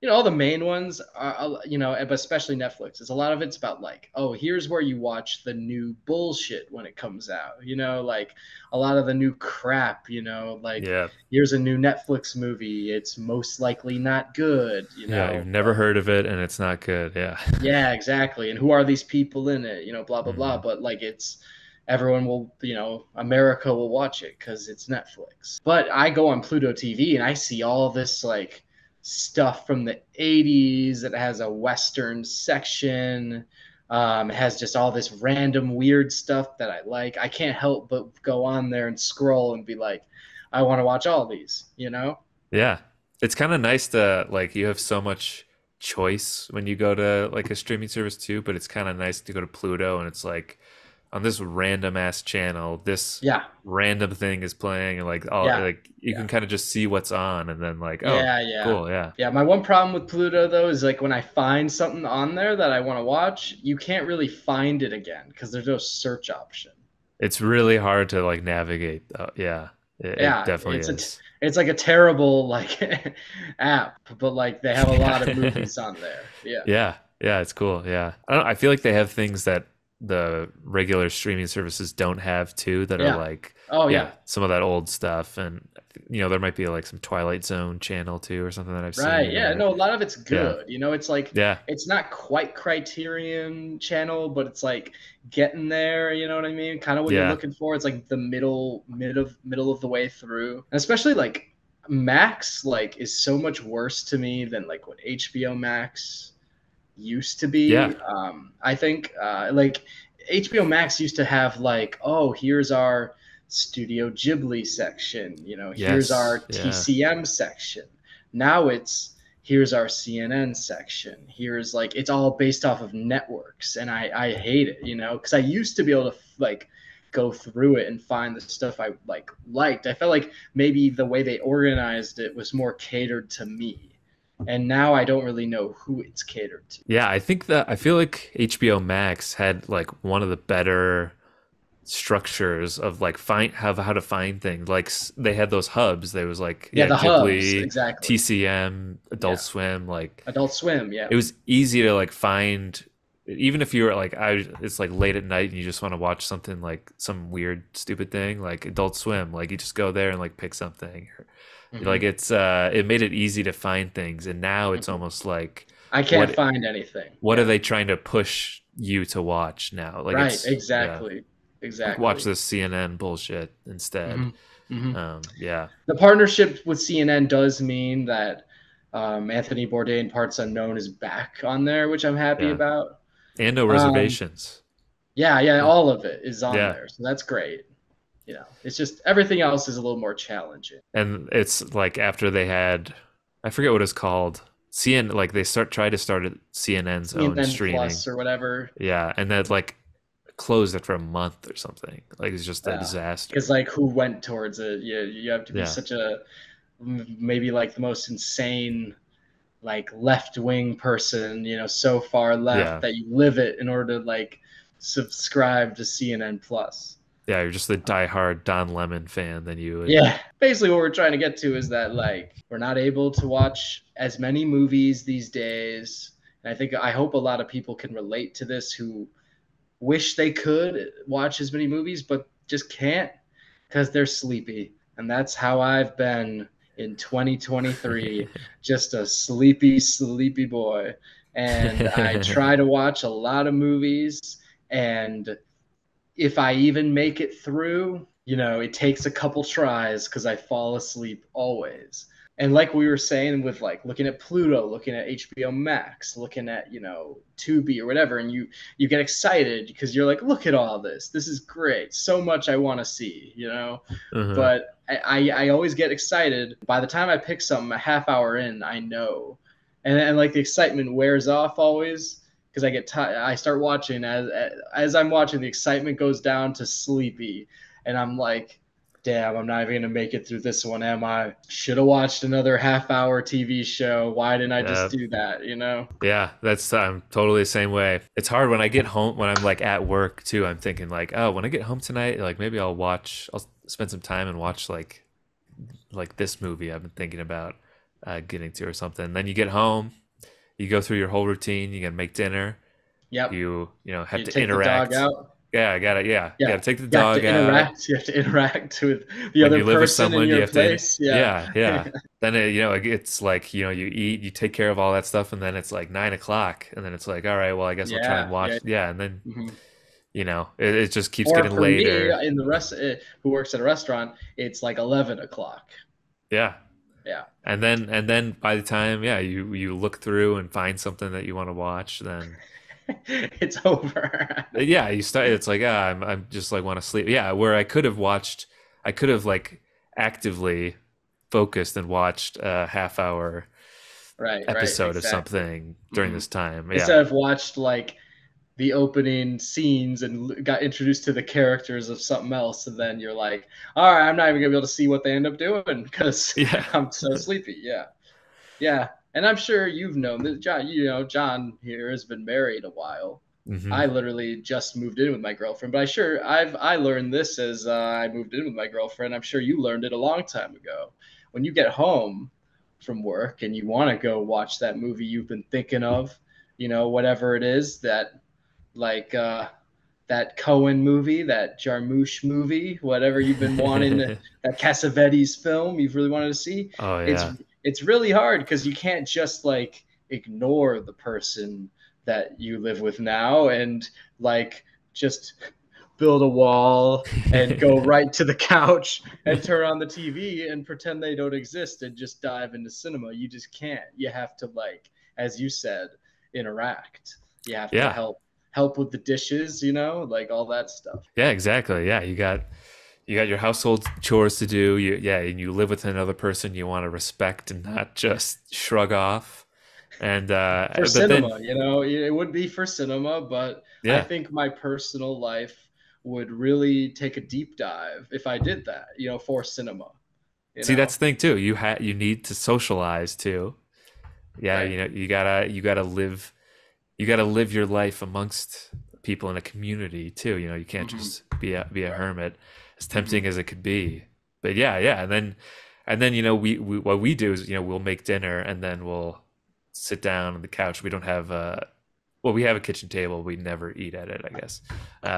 A: all the main ones are, but especially Netflix. It's a lot of it's about like, oh, here's where you watch the new bullshit when it comes out. Like a lot of the new crap. Like
B: Yeah.
A: here's a new Netflix movie. It's most likely not good.
B: Yeah. You've never heard of it and it's not good. Yeah.
A: Yeah, exactly. And who are these people in it? Blah blah blah.
B: Hmm.
A: But like it's everyone will, America will watch it because it's Netflix. But I go on Pluto TV and I see all this like stuff from the 80s that has a Western section. It has just all this random weird stuff that I like. I can't help but go on there and scroll and be like, I want to watch all these.
B: Yeah. It's kind of nice to like you have so much choice when you go to like a streaming service too, but it's kind of nice to go to Pluto and it's like on this random ass channel, this
A: Yeah,
B: random thing is playing and like all
A: yeah,
B: like you
A: yeah.
B: can kind of just see what's on and then like, oh,
A: Yeah, yeah.
B: cool, yeah.
A: Yeah, my one problem with Pluto though is like when I find something on there that I want to watch, you can't really find it again because there's no search option.
B: It's really hard to like navigate. Yeah, it
A: Yeah,
B: definitely is.
A: it's like a terrible like app, but like they have a lot of
B: Yeah.
A: movies on there. Yeah.
B: Yeah, yeah, it's cool. Yeah, I feel like they have things that the regular streaming services don't have too. That are
A: Yeah.
B: like,
A: Oh
B: yeah,
A: yeah.
B: some of that old stuff, and there might be like some Twilight Zone channel too, or something that I've
A: Right.
B: seen.
A: Yeah.
B: Or
A: No, a lot of it's
B: yeah,
A: good. It's like
B: yeah,
A: it's not quite Criterion Channel, but it's like getting there. You know what I mean? Kind of what you're
B: yeah,
A: looking for. It's like the middle of the way through. And especially like Max, like is so much worse to me than like what HBO Max used to
B: yeah.
A: be. I think like HBO Max used to have like, oh, here's our Studio Ghibli section, here's our
B: Yes, yeah,
A: TCM section. Now it's here's our CNN section. Here's like it's all based off of networks, and I hate it, because I used to be able to like go through it and find the stuff I liked. I felt like maybe the way they organized it was more catered to me, and now I don't really know who it's catered to.
B: yeah. I feel like HBO Max had like one of the better structures of like find have how to find things. Like they had those hubs. There was like
A: Yeah,
B: yeah,
A: the hubs,
B: Ghibli,
A: exactly.
B: TCM, Adult
A: Yeah.
B: Swim. Like
A: Adult Swim, yeah.
B: it was easy to like find. Even if you were like it's like late at night and you just want to watch something like some weird stupid thing like Adult Swim. Like you just go there and like pick something. Like
A: Hmm.
B: it made it easy to find things, and now it's
A: Hmm.
B: almost like
A: I can't
B: what
A: find anything.
B: what are
A: Yeah.
B: they trying to push you to watch now? Like
A: Right,
B: it's yeah,
A: exactly.
B: like watch
A: Exactly.
B: this CNN bullshit instead.
A: Hmm. Hmm.
B: Yeah,
A: The partnership with CNN does mean that Anthony Bourdain Parts Unknown is back on there, which I'm happy
B: yeah,
A: about.
B: and no
A: Um,
B: reservations.
A: yeah, yeah,
B: Yeah,
A: all of it is on
B: yeah,
A: there, so that's great. It's just everything else is a little more challenging.
B: and it's like after they had, I forget what it's called. CNN like they tried to start CNN's own
A: CNN
B: streaming.
A: Plus or whatever.
B: Yeah, and that like closed after a month or something. Like it's just a
A: Yeah, because
B: disaster.
A: like who went towards it? You have to be
B: Yeah,
A: such a maybe like the most insane like left wing person, so far left
B: yeah.
A: that you live it in order to like subscribe to CNN Plus.
B: Yeah, you're just a diehard Don Lemon fan, then you would.
A: Yeah, basically what we're trying to get to is that like we're not able to watch as many movies these days. And I hope a lot of people can relate to this who wish they could watch as many movies but just can't because they're sleepy. And that's how I've been in 2023, just a sleepy, sleepy boy. And I try to watch a lot of movies. And if I even make it through, it takes a couple tries because I fall asleep always. And like we were saying with like looking at Pluto, looking at HBO Max, looking at, Tubi or whatever, and you get excited because you're like, look at all this. This is great. So much I want to see.
B: Uh-huh.
A: But I always get excited. By the time I pick something a half hour in, I know. And like the excitement wears off always because I start watching as I'm watching, the excitement goes down to sleepy, and I'm like, damn, I'm not even gonna make it through this one, am I? Should have watched another half-hour TV show. Why didn't I just
B: Yeah,
A: do that?
B: yeah, that's I'm totally the same way. It's hard when I get home when I'm like at work too. I'm thinking like, oh, when I get home tonight, like maybe I'll spend some time and watch like this movie I've been thinking about getting to or something. And then you get home, you go through your whole routine. You gotta make dinner.
A: Yep.
B: You have
A: You
B: to
A: take the dog
B: interact.
A: out.
B: Yeah, I got to yeah, you
A: Yeah.
B: got to take the
A: You have
B: dog
A: to
B: out.
A: interact. You have to interact with the
B: When
A: other
B: you live with
A: person in
B: someone, you
A: your
B: have to
A: place. Yeah.
B: yeah, yeah. Then it's like you eat, you take care of all that stuff, and then it's like 9 o'clock, and then it's like, all right, well, I guess I'll try and
A: Yeah. Yeah.
B: watch. Yeah, and then
A: Mhm.
B: it just keeps
A: Or
B: getting
A: for me,
B: later.
A: in the rest who works at a restaurant, it's like 11 o'clock.
B: Yeah,
A: Yeah.
B: and then by the time you look through and find something that you want to watch, then
A: It's over.
B: yeah, you start. It's like I'm just like want to sleep. Yeah, where I could have like actively focused and watched a half hour
A: Right, right,
B: episode of
A: exactly.
B: something during
A: Hmm.
B: this time. Yeah,
A: Instead of watched like the opening scenes and got introduced to the characters of something else, and then you're like, all right, I'm not even gonna be able to see what they end up doing because
B: yeah,
A: I'm so sleepy. Yeah, yeah, and I'm sure you've known that John. John here has been married a while.
B: hmm
A: I literally just moved in with my girlfriend, but I learned this as I moved in with my girlfriend. I'm sure you learned it a long time ago. When you get home from work and you want to go watch that movie you've been thinking of, whatever it is that like that Cohen movie, that Jarmusch movie, whatever you've been wanting to, that Cassavetes film you've really wanted to see,
B: oh
A: it's
B: yeah,
A: it's really hard because you can't just like ignore the person that you live with now and like just build a wall and go right to the couch and turn on the TV and pretend they don't exist and just dive into cinema. You just can't. You have to like, as you said, interact. You have to
B: yeah,
A: help with the dishes, like all that stuff.
B: yeah, exactly. Yeah, you got your household chores to do. And you live with another person you want to respect and not just shrug off. And
A: For
B: but then
A: cinema, it would be for cinema, but I
B: yeah,
A: think my personal life would really take a deep dive if I did that, for cinema, you
B: see that's
A: know?
B: the thing too. You need to socialize too. Yeah,
A: Right.
B: you gotta live your life amongst people in a community too. You know, you can't
A: Hmm.
B: just be a
A: Right.
B: hermit, as
A: Hmm.
B: tempting as it could be. But yeah, and then you know we what we do is you know we'll make dinner and then we'll sit down on the couch. We don't have well, we have a kitchen table. We never eat at it, I guess.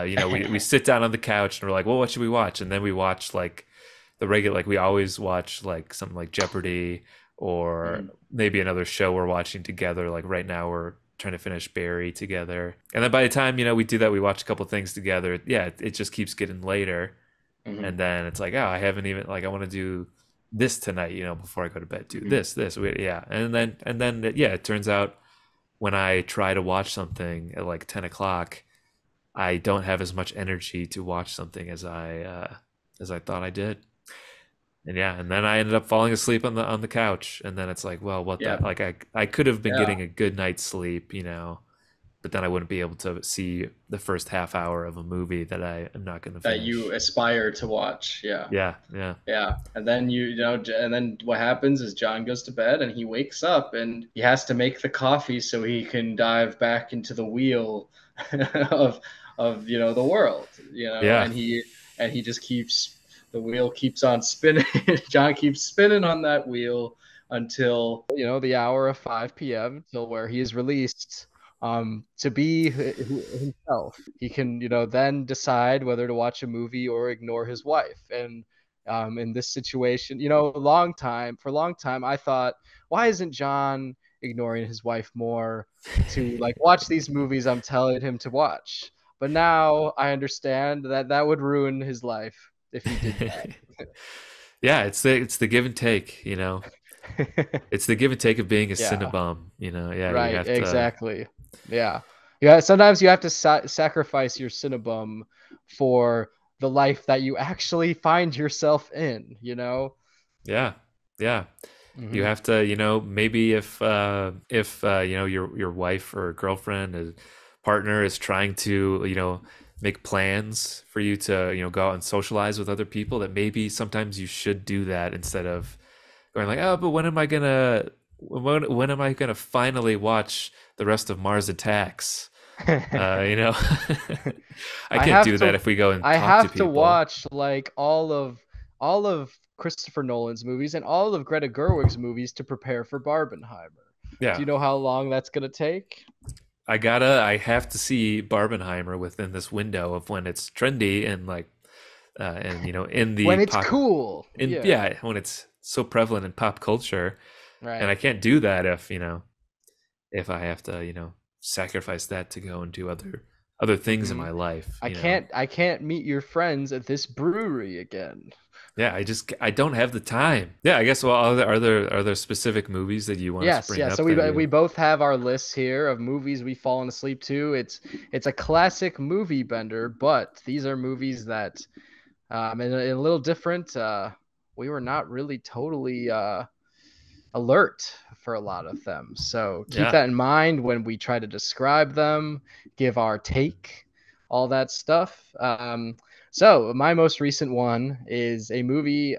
B: You know, we sit down on the couch and we're like, well, what should we watch? And then we watch like the regular, like we always watch like something like Jeopardy or
A: Hmm.
B: maybe another show we're watching together. Like right now, we're trying to finish Barry together. And then by the time, you know, we do that, we watch a couple things together. Yeah, it just keeps getting later.
A: Hmm.
B: And then it's like, oh, I haven't even, like, I want to do this tonight, you know, before I go to bed. Do
A: Hmm.
B: this. Yeah. And then, yeah, it turns out when I try to watch something at like 10 o'clock, I don't have as much energy to watch something as I thought I did. And yeah, and then I ended up falling asleep on the couch. And then it's like, well, what the
A: Yeah.
B: like I could have been
A: Yeah.
B: getting a good night's sleep, you know, but then I wouldn't be able to see the first half hour of a movie that I am not going to
A: That you
B: finish.
A: aspire to watch. Yeah.
B: Yeah, yeah.
A: Yeah. And then and then what happens is John goes to bed and he wakes up and he has to make the coffee so he can dive back into the wheel of the world,
B: Yeah.
A: and he just keeps the wheel keeps on spinning. John keeps spinning on that wheel until the hour of 5 p.m. till where he is released to be himself. He can then decide whether to watch a movie or ignore his wife. And in this situation, for a long time, I thought, why isn't John ignoring his wife more to like watch these movies I'm telling him to watch? But now I understand that that would ruin his life if he did
B: Yeah, it's the give and take, you know.
A: that.
B: It's the give and take of being a
A: Yeah,
B: Cinnabum, you know. Yeah, you
A: right,
B: have to.
A: exactly. Yeah. Yeah, sometimes you have to sacrifice your Cinnabum for the life that you actually find yourself in.
B: Yeah, yeah. You
A: Hmm.
B: have to, you know, maybe if you know your wife or girlfriend or partner is trying to, you know, make plans for you to, you know, go out and socialize with other people, that maybe sometimes you should do that instead of going like, oh, but when am I gonna finally watch the rest of Mars Attacks? You know, I
A: I
B: can't
A: have
B: do that
A: to
B: if we go and
A: I
B: talk to
A: have to
B: people.
A: watch like all of Christopher Nolan's movies and all of Greta Gerwig's movies to prepare for Barbenheimer. Do
B: Yeah,
A: you know how long that's gonna take?
B: I have to see Barbenheimer within this window of when it's trendy and like, and you know, in the
A: When it's
B: pop,
A: cool.
B: in
A: Yeah.
B: yeah, when it's so prevalent in pop culture, and
A: Right.
B: I can't do that if you know, if I have to, you know, sacrifice that to go and do other things in
A: Hmm.
B: my life,
A: I
B: you know.
A: can't I can't meet your friends at this brewery again.
B: Yeah, I don't have the time. Yeah, I guess. Well, are there specific movies that you want us to
A: Yes,
B: bring
A: yeah. So
B: up
A: we
B: that
A: we
B: you?
A: both have our lists here of movies we've fallen asleep to. It's a classic movie bender, but these are movies that in a little different. We were not really totally alert for a lot of them. So keep
B: Yeah.
A: that in mind when we try to describe them, give our take, all that stuff. So my most recent one is a movie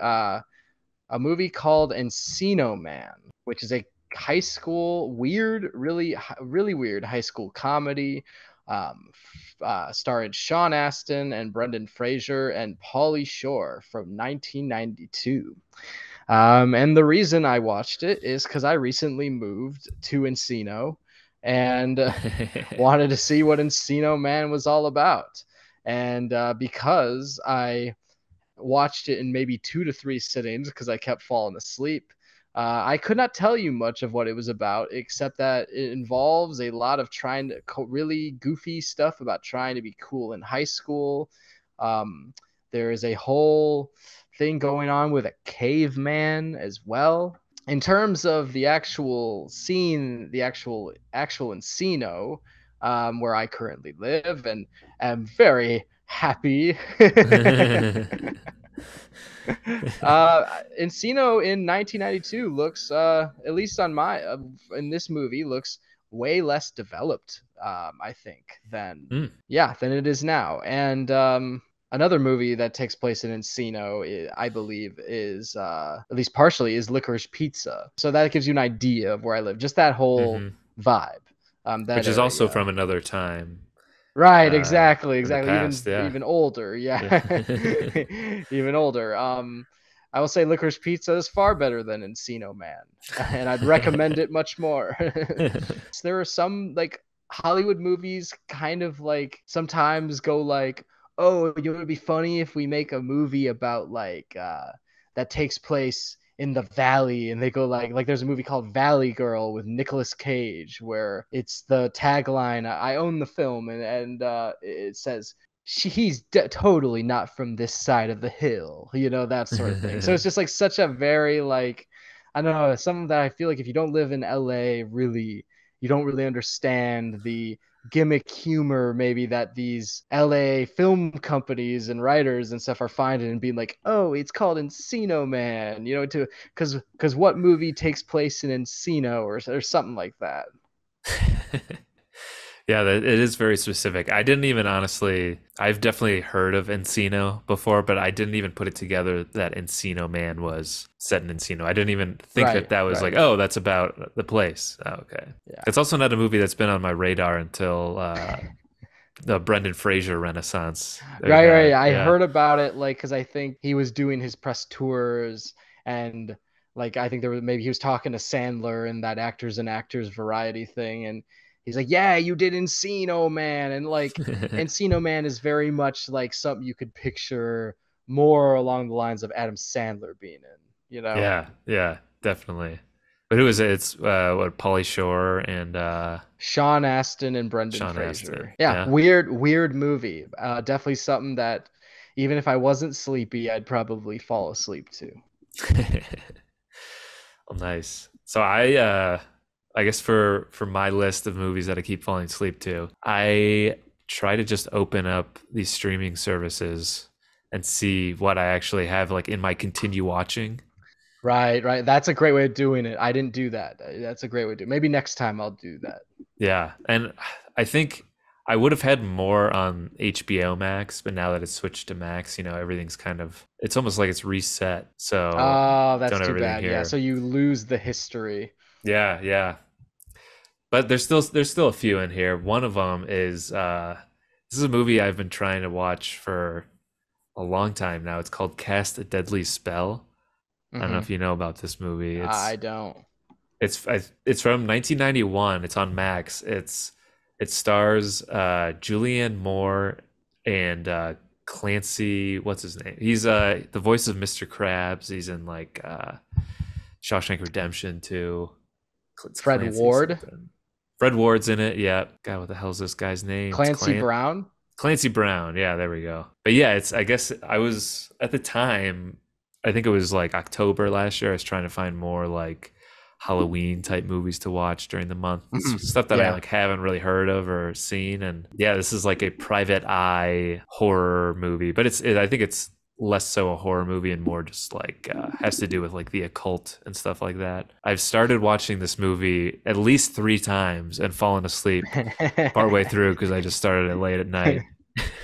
A: called Encino Man, which is a high school weird, really really weird high school comedy, starring Sean Astin and Brendan Fraser and Pauly Shore from 1992. And the reason I watched it is because I recently moved to Encino and wanted to see what Encino Man was all about. And because I watched it in maybe 2 to 3 sittings because I kept falling asleep. I could not tell you much of what it was about, except that it involves a lot of trying to really goofy stuff about trying to be cool in high school. Um, there is a whole thing going on with a caveman as well. In terms of the actual scene, the actual Encino, where I currently live and am very happy. Encino in 1992 looks, at least in this movie, looks way less developed, I think,
B: Hmm.
A: than it is now. And another movie that takes place in Encino, I believe, is at least partially is Licorice Pizza. So that gives you an idea of where I live. Just that whole
B: Hmm.
A: vibe, that
B: Which is also
A: area.
B: from another time.
A: Right, exactly,
B: in the
A: exactly.
B: past. Yeah.
A: Even older,
B: Yeah.
A: yeah, even older. I will say Licorice Pizza is far better than Encino Man, and I'd recommend it much more. So there are some like Hollywood movies kind of like sometimes go like, oh, you know, it'd be funny if we make a movie about like that takes place in the valley, and they go like there's a movie called Valley Girl with Nicolas Cage where it's the tagline, I own the film, and it says totally not from this side of the hill, you know, that sort of thing. So it's just like such a very like, I don't know, something that I feel like if you don't live in LA, really, you don't really understand the gimmick humor maybe that these LA film companies and writers and stuff are finding and being like, oh, it's called Encino Man, you know, to because what movie takes place in Encino or something like that.
B: Yeah, it is very specific. I didn't even honestly, I've definitely heard of Encino before, but I didn't even put it together that Encino Man was set in Encino. I didn't even think that
A: Right,
B: that was like,
A: right.
B: oh, that's about the place. Oh, okay.
A: Yeah.
B: It's also not a movie that's been on my radar until the Brendan Fraser Renaissance that we
A: Right, right.
B: had.
A: I
B: Yeah.
A: heard about it like because I think he was doing his press tours and like I think there was maybe he was talking to Sandler in that Actors and Actors variety thing, and he's like, "Yeah, you did Encino Man," and like Encino Man is very much like something you could picture more along the lines of Adam Sandler being in, you know?
B: Yeah, yeah, definitely. But who is it? It's what, Pauly Shore and
A: Sean Astin and Brendan
B: Sean Astin.
A: Fraser. Yeah,
B: Yeah.
A: weird movie. Definitely something that even if I wasn't sleepy, I'd probably fall asleep to.
B: Well, nice. So I guess for my list of movies that I keep falling asleep to, I try to just open up these streaming services and see what I actually have like in my continue watching.
A: Right, right. That's a great way of doing it. I didn't do that. That's a great way to do it. Maybe next time I'll do that.
B: Yeah, and I think I would have had more on HBO Max, but now that it's switched to Max, everything's kind of, it's almost like it's reset. So
A: Oh,
B: don't
A: that's
B: have
A: too
B: everything
A: bad. Yeah,
B: here.
A: so you lose the history.
B: Yeah, yeah. But there's still a few in here. One of them is this is a movie I've been trying to watch for a long time now. It's called Cast a Deadly Spell. I don't know
A: Hmm.
B: if you know about this movie.
A: I don't.
B: It's from 1991. It's on Max. It stars Julianne Moore and Clancy. What's his name? He's the voice of Mr. Krabs. He's in like Shawshank Redemption too. It's
A: Fred
B: Clancy
A: Ward,
B: something. Fred Ward's in it. Yeah. God, what the hell's this guy's name? It's
A: Clancy Brown.
B: Clancy Brown. Yeah, there we go. But yeah, I guess I was at the time, I think it was like October last year. I was trying to find more like Halloween type movies to watch during the month.
A: Mhm.
B: Stuff that I
A: Yeah.
B: like haven't really heard of or seen. And yeah, this is like a private eye horror movie, but I think it's less so a horror movie and more just like has to do with like the occult and stuff like that. I've started watching this movie at least 3 times and fallen asleep partway through because I just started it late at night.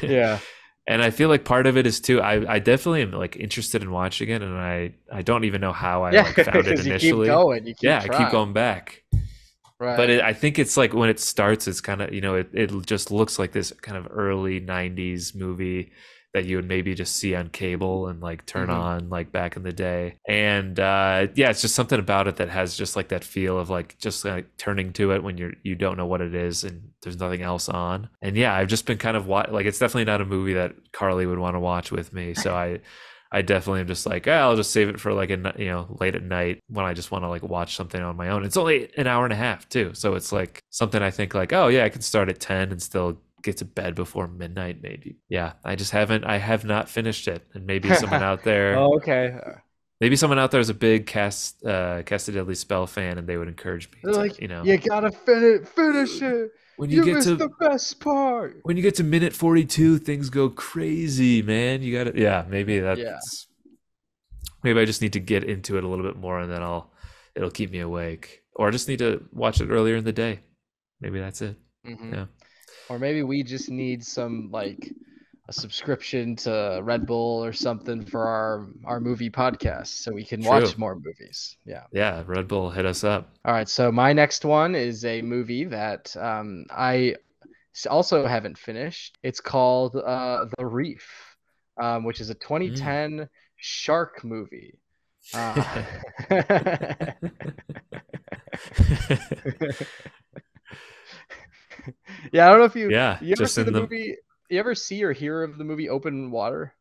A: Yeah.
B: And I feel like part of it is too, I definitely am like interested in watching it, and I don't even know how I
A: Yeah,
B: like found it
A: because you keep
B: initially.
A: going, you keep
B: Yeah, I keep
A: trying.
B: going back. But
A: Right.
B: I think it's like when it starts, it's kind of, it just looks like this kind of early 90s movie that you would maybe just see on cable and like turn
A: Hmm.
B: on like back in the day. And yeah, it's just something about it that has just like that feel of like just like turning to it when you don't know what it is and there's nothing else on. And yeah, I've just been kind of like, it's definitely not a movie that Carly would want to watch with me. So I definitely am just like, I'll just save it for like late at night when I just want to like watch something on my own. It's only an hour and a half too, so it's like something I think like, oh yeah, I can start at 10 and still get to bed before midnight maybe. Yeah, I have not finished it, and
A: Okay.
B: maybe someone out there is a big Cast a Deadly Spell fan, and they would encourage me
A: They're
B: to,
A: like, you gotta finish it.
B: when you
A: You
B: get
A: missed
B: to
A: the best part.
B: minute 42, things go crazy, man. You gotta, yeah,
A: Yeah.
B: maybe I just need to get into it a little bit more, and then it'll keep me awake, or I just need to watch it earlier in the day. Maybe that's it.
A: Hmm.
B: Yeah,
A: Or maybe we just need some like a subscription to Red Bull or something for our movie podcast so we can
B: true.
A: watch more movies. Yeah.
B: Yeah, Red Bull hit us up.
A: All right. So my next one is a movie that I also haven't finished. It's called The Reef, which is a
B: Mm.
A: 2010 shark movie. Uh, yeah, I don't know if
B: Yeah,
A: you ever
B: just
A: see
B: in
A: the
B: the
A: movie. You ever see or hear of the movie Open Water?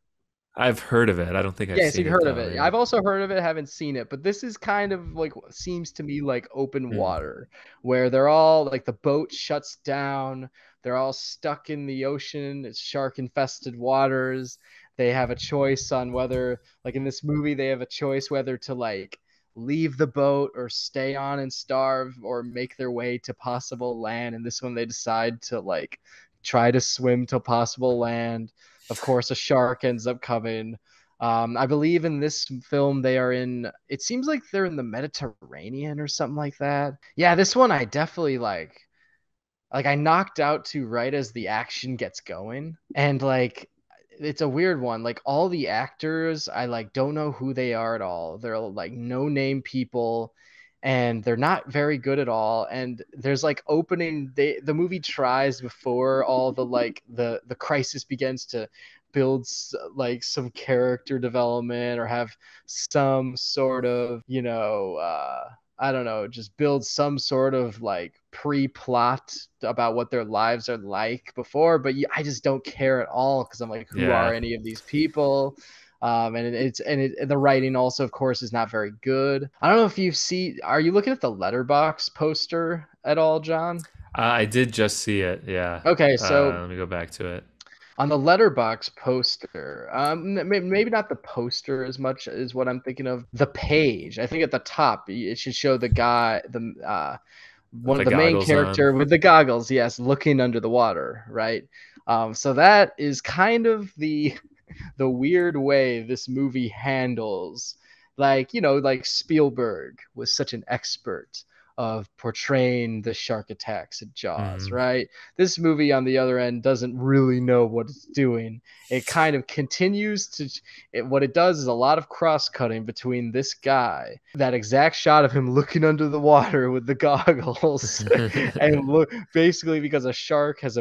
B: I've heard of it. I don't think I've
A: Yeah, so
B: seen
A: you've
B: it
A: heard of
B: though.
A: it.
B: Yeah.
A: I've also heard of it, haven't seen it, but this is kind of like seems to me like open
B: Mm.
A: water, where they're all like the boat shuts down, they're all stuck in the ocean, it's shark infested waters. They have a choice on whether, like in this movie, they have a choice whether to like leave the boat or stay on and starve or make their way to possible land. And this one, they decide to like try to swim to possible land. Of course, a shark ends up coming. I believe in this film they are in. It seems like they're in the Mediterranean or something like that. Yeah, this one I definitely like I knocked out to right as the action gets going. And like it's a weird one. Like all the actors, I like don't know who they are at all. They're like no name people and they're not very good at all. And there's like opening the movie tries before all the like the crisis begins to build like some character development or have some sort of, I don't know, just build some sort of like pre-plot about what their lives are like before, but I just don't care at all because I'm like, who are
B: Yeah.
A: any of these people? And the writing also, of course, is not very good. I don't know if you see. Are you looking at the Letterbox poster at all, John?
B: I did just see it. Yeah.
A: Okay, so
B: Let me go back to it.
A: on the Letterbox poster, maybe not the poster as much as what I'm thinking of. The page, I think at the top, it should show the guy, one
B: With
A: of
B: the
A: the main
B: goggles on.
A: character with the goggles, yes, looking under the water, right? So that is kind of the weird way this movie handles, like, like Spielberg was such an expert of portraying the shark attacks at Jaws,
B: Hmm.
A: right? This movie on the other end doesn't really know what it's doing. It kind of continues to what it does is a lot of cross cutting between this guy, that exact shot of him looking under the water with the goggles, and look basically because a shark has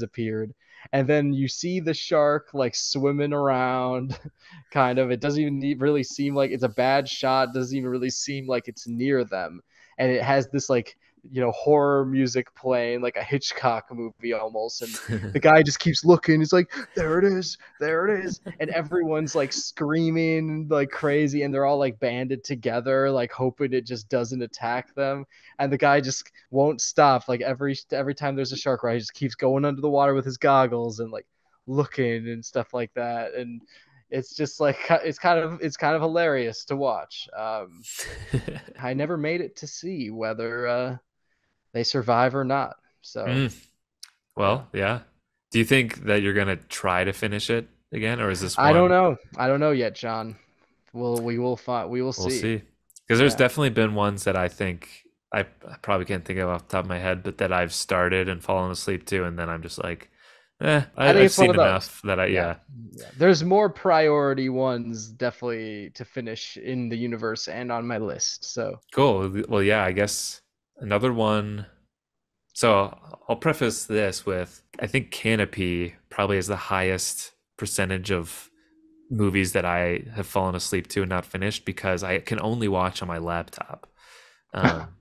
A: appeared, and then you see the shark like swimming around. Kind of, it doesn't even really seem like it's a bad shot, doesn't even really seem like it's near them, and it has this like, horror music playing like a Hitchcock movie almost, and the guy just keeps looking, he's like, there it is, there it is, and everyone's like screaming like crazy, and they're all like banded together like hoping it just doesn't attack them, and the guy just won't stop. Like every time there's a shark ride, he just keeps going under the water with his goggles and like looking and stuff like that. And it's just like it's kind of hilarious to watch. I never made it to see whether they survive or not. So
B: Mm.
A: yeah,
B: Well, yeah. Do you think that you're gonna try to finish it again, or is this
A: I don't
B: one
A: know. I don't know yet, John. We will find. We will
B: we'll
A: see.
B: see? Because there's
A: Yeah,
B: definitely been ones that I think I probably can't think of off the top of my head, but that I've started and fallen asleep to, and then I'm just like,
A: I think
B: I've
A: it's one
B: seen
A: of those.
B: enough that I
A: Yeah.
B: yeah.
A: Yeah. There's more priority ones definitely to finish in the universe and on my list. So
B: Cool. Well, yeah, I guess another one. So I'll preface this with I think Canopy probably has the highest percentage of movies that I have fallen asleep to and not finished because I can only watch on my laptop. Um,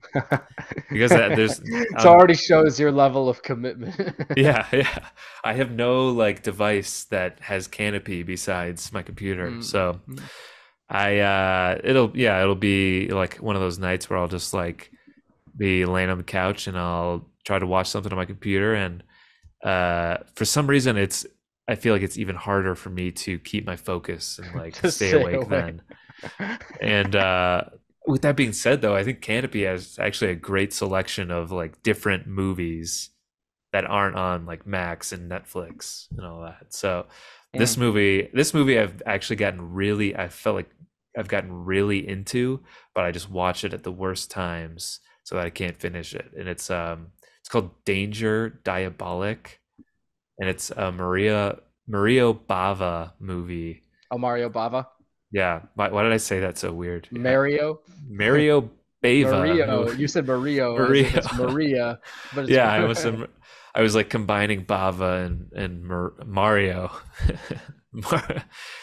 B: because there's
A: it already shows your level of commitment.
B: yeah, yeah, I have no like device that has Canopy besides my computer. So
A: Mm-hmm.
B: it'll be like one of those nights where I'll just like be laying on the couch and I'll try to watch something on my computer, and for some reason I feel like it's even harder for me to keep my focus and like
A: To
B: stay
A: stay
B: awake
A: away.
B: then. And with that being said, though, I think Canopy has actually a great selection of like different movies that aren't on like Max and Netflix and all that. So
A: Mm.
B: this movie I've actually I felt like I've gotten really into, but I just watch it at the worst times so that I can't finish it. And it's called Danger Diabolic, and it's a Mario Bava movie.
A: Oh, Mario Bava.
B: Yeah, why did I say that so weird? Yeah,
A: Mario.
B: Mario Bava
A: Mario.
B: movie.
A: You said Mario as if
B: Mario.
A: it's Maria, but it's
B: Yeah, I almost said. I was like combining Bava and Mario.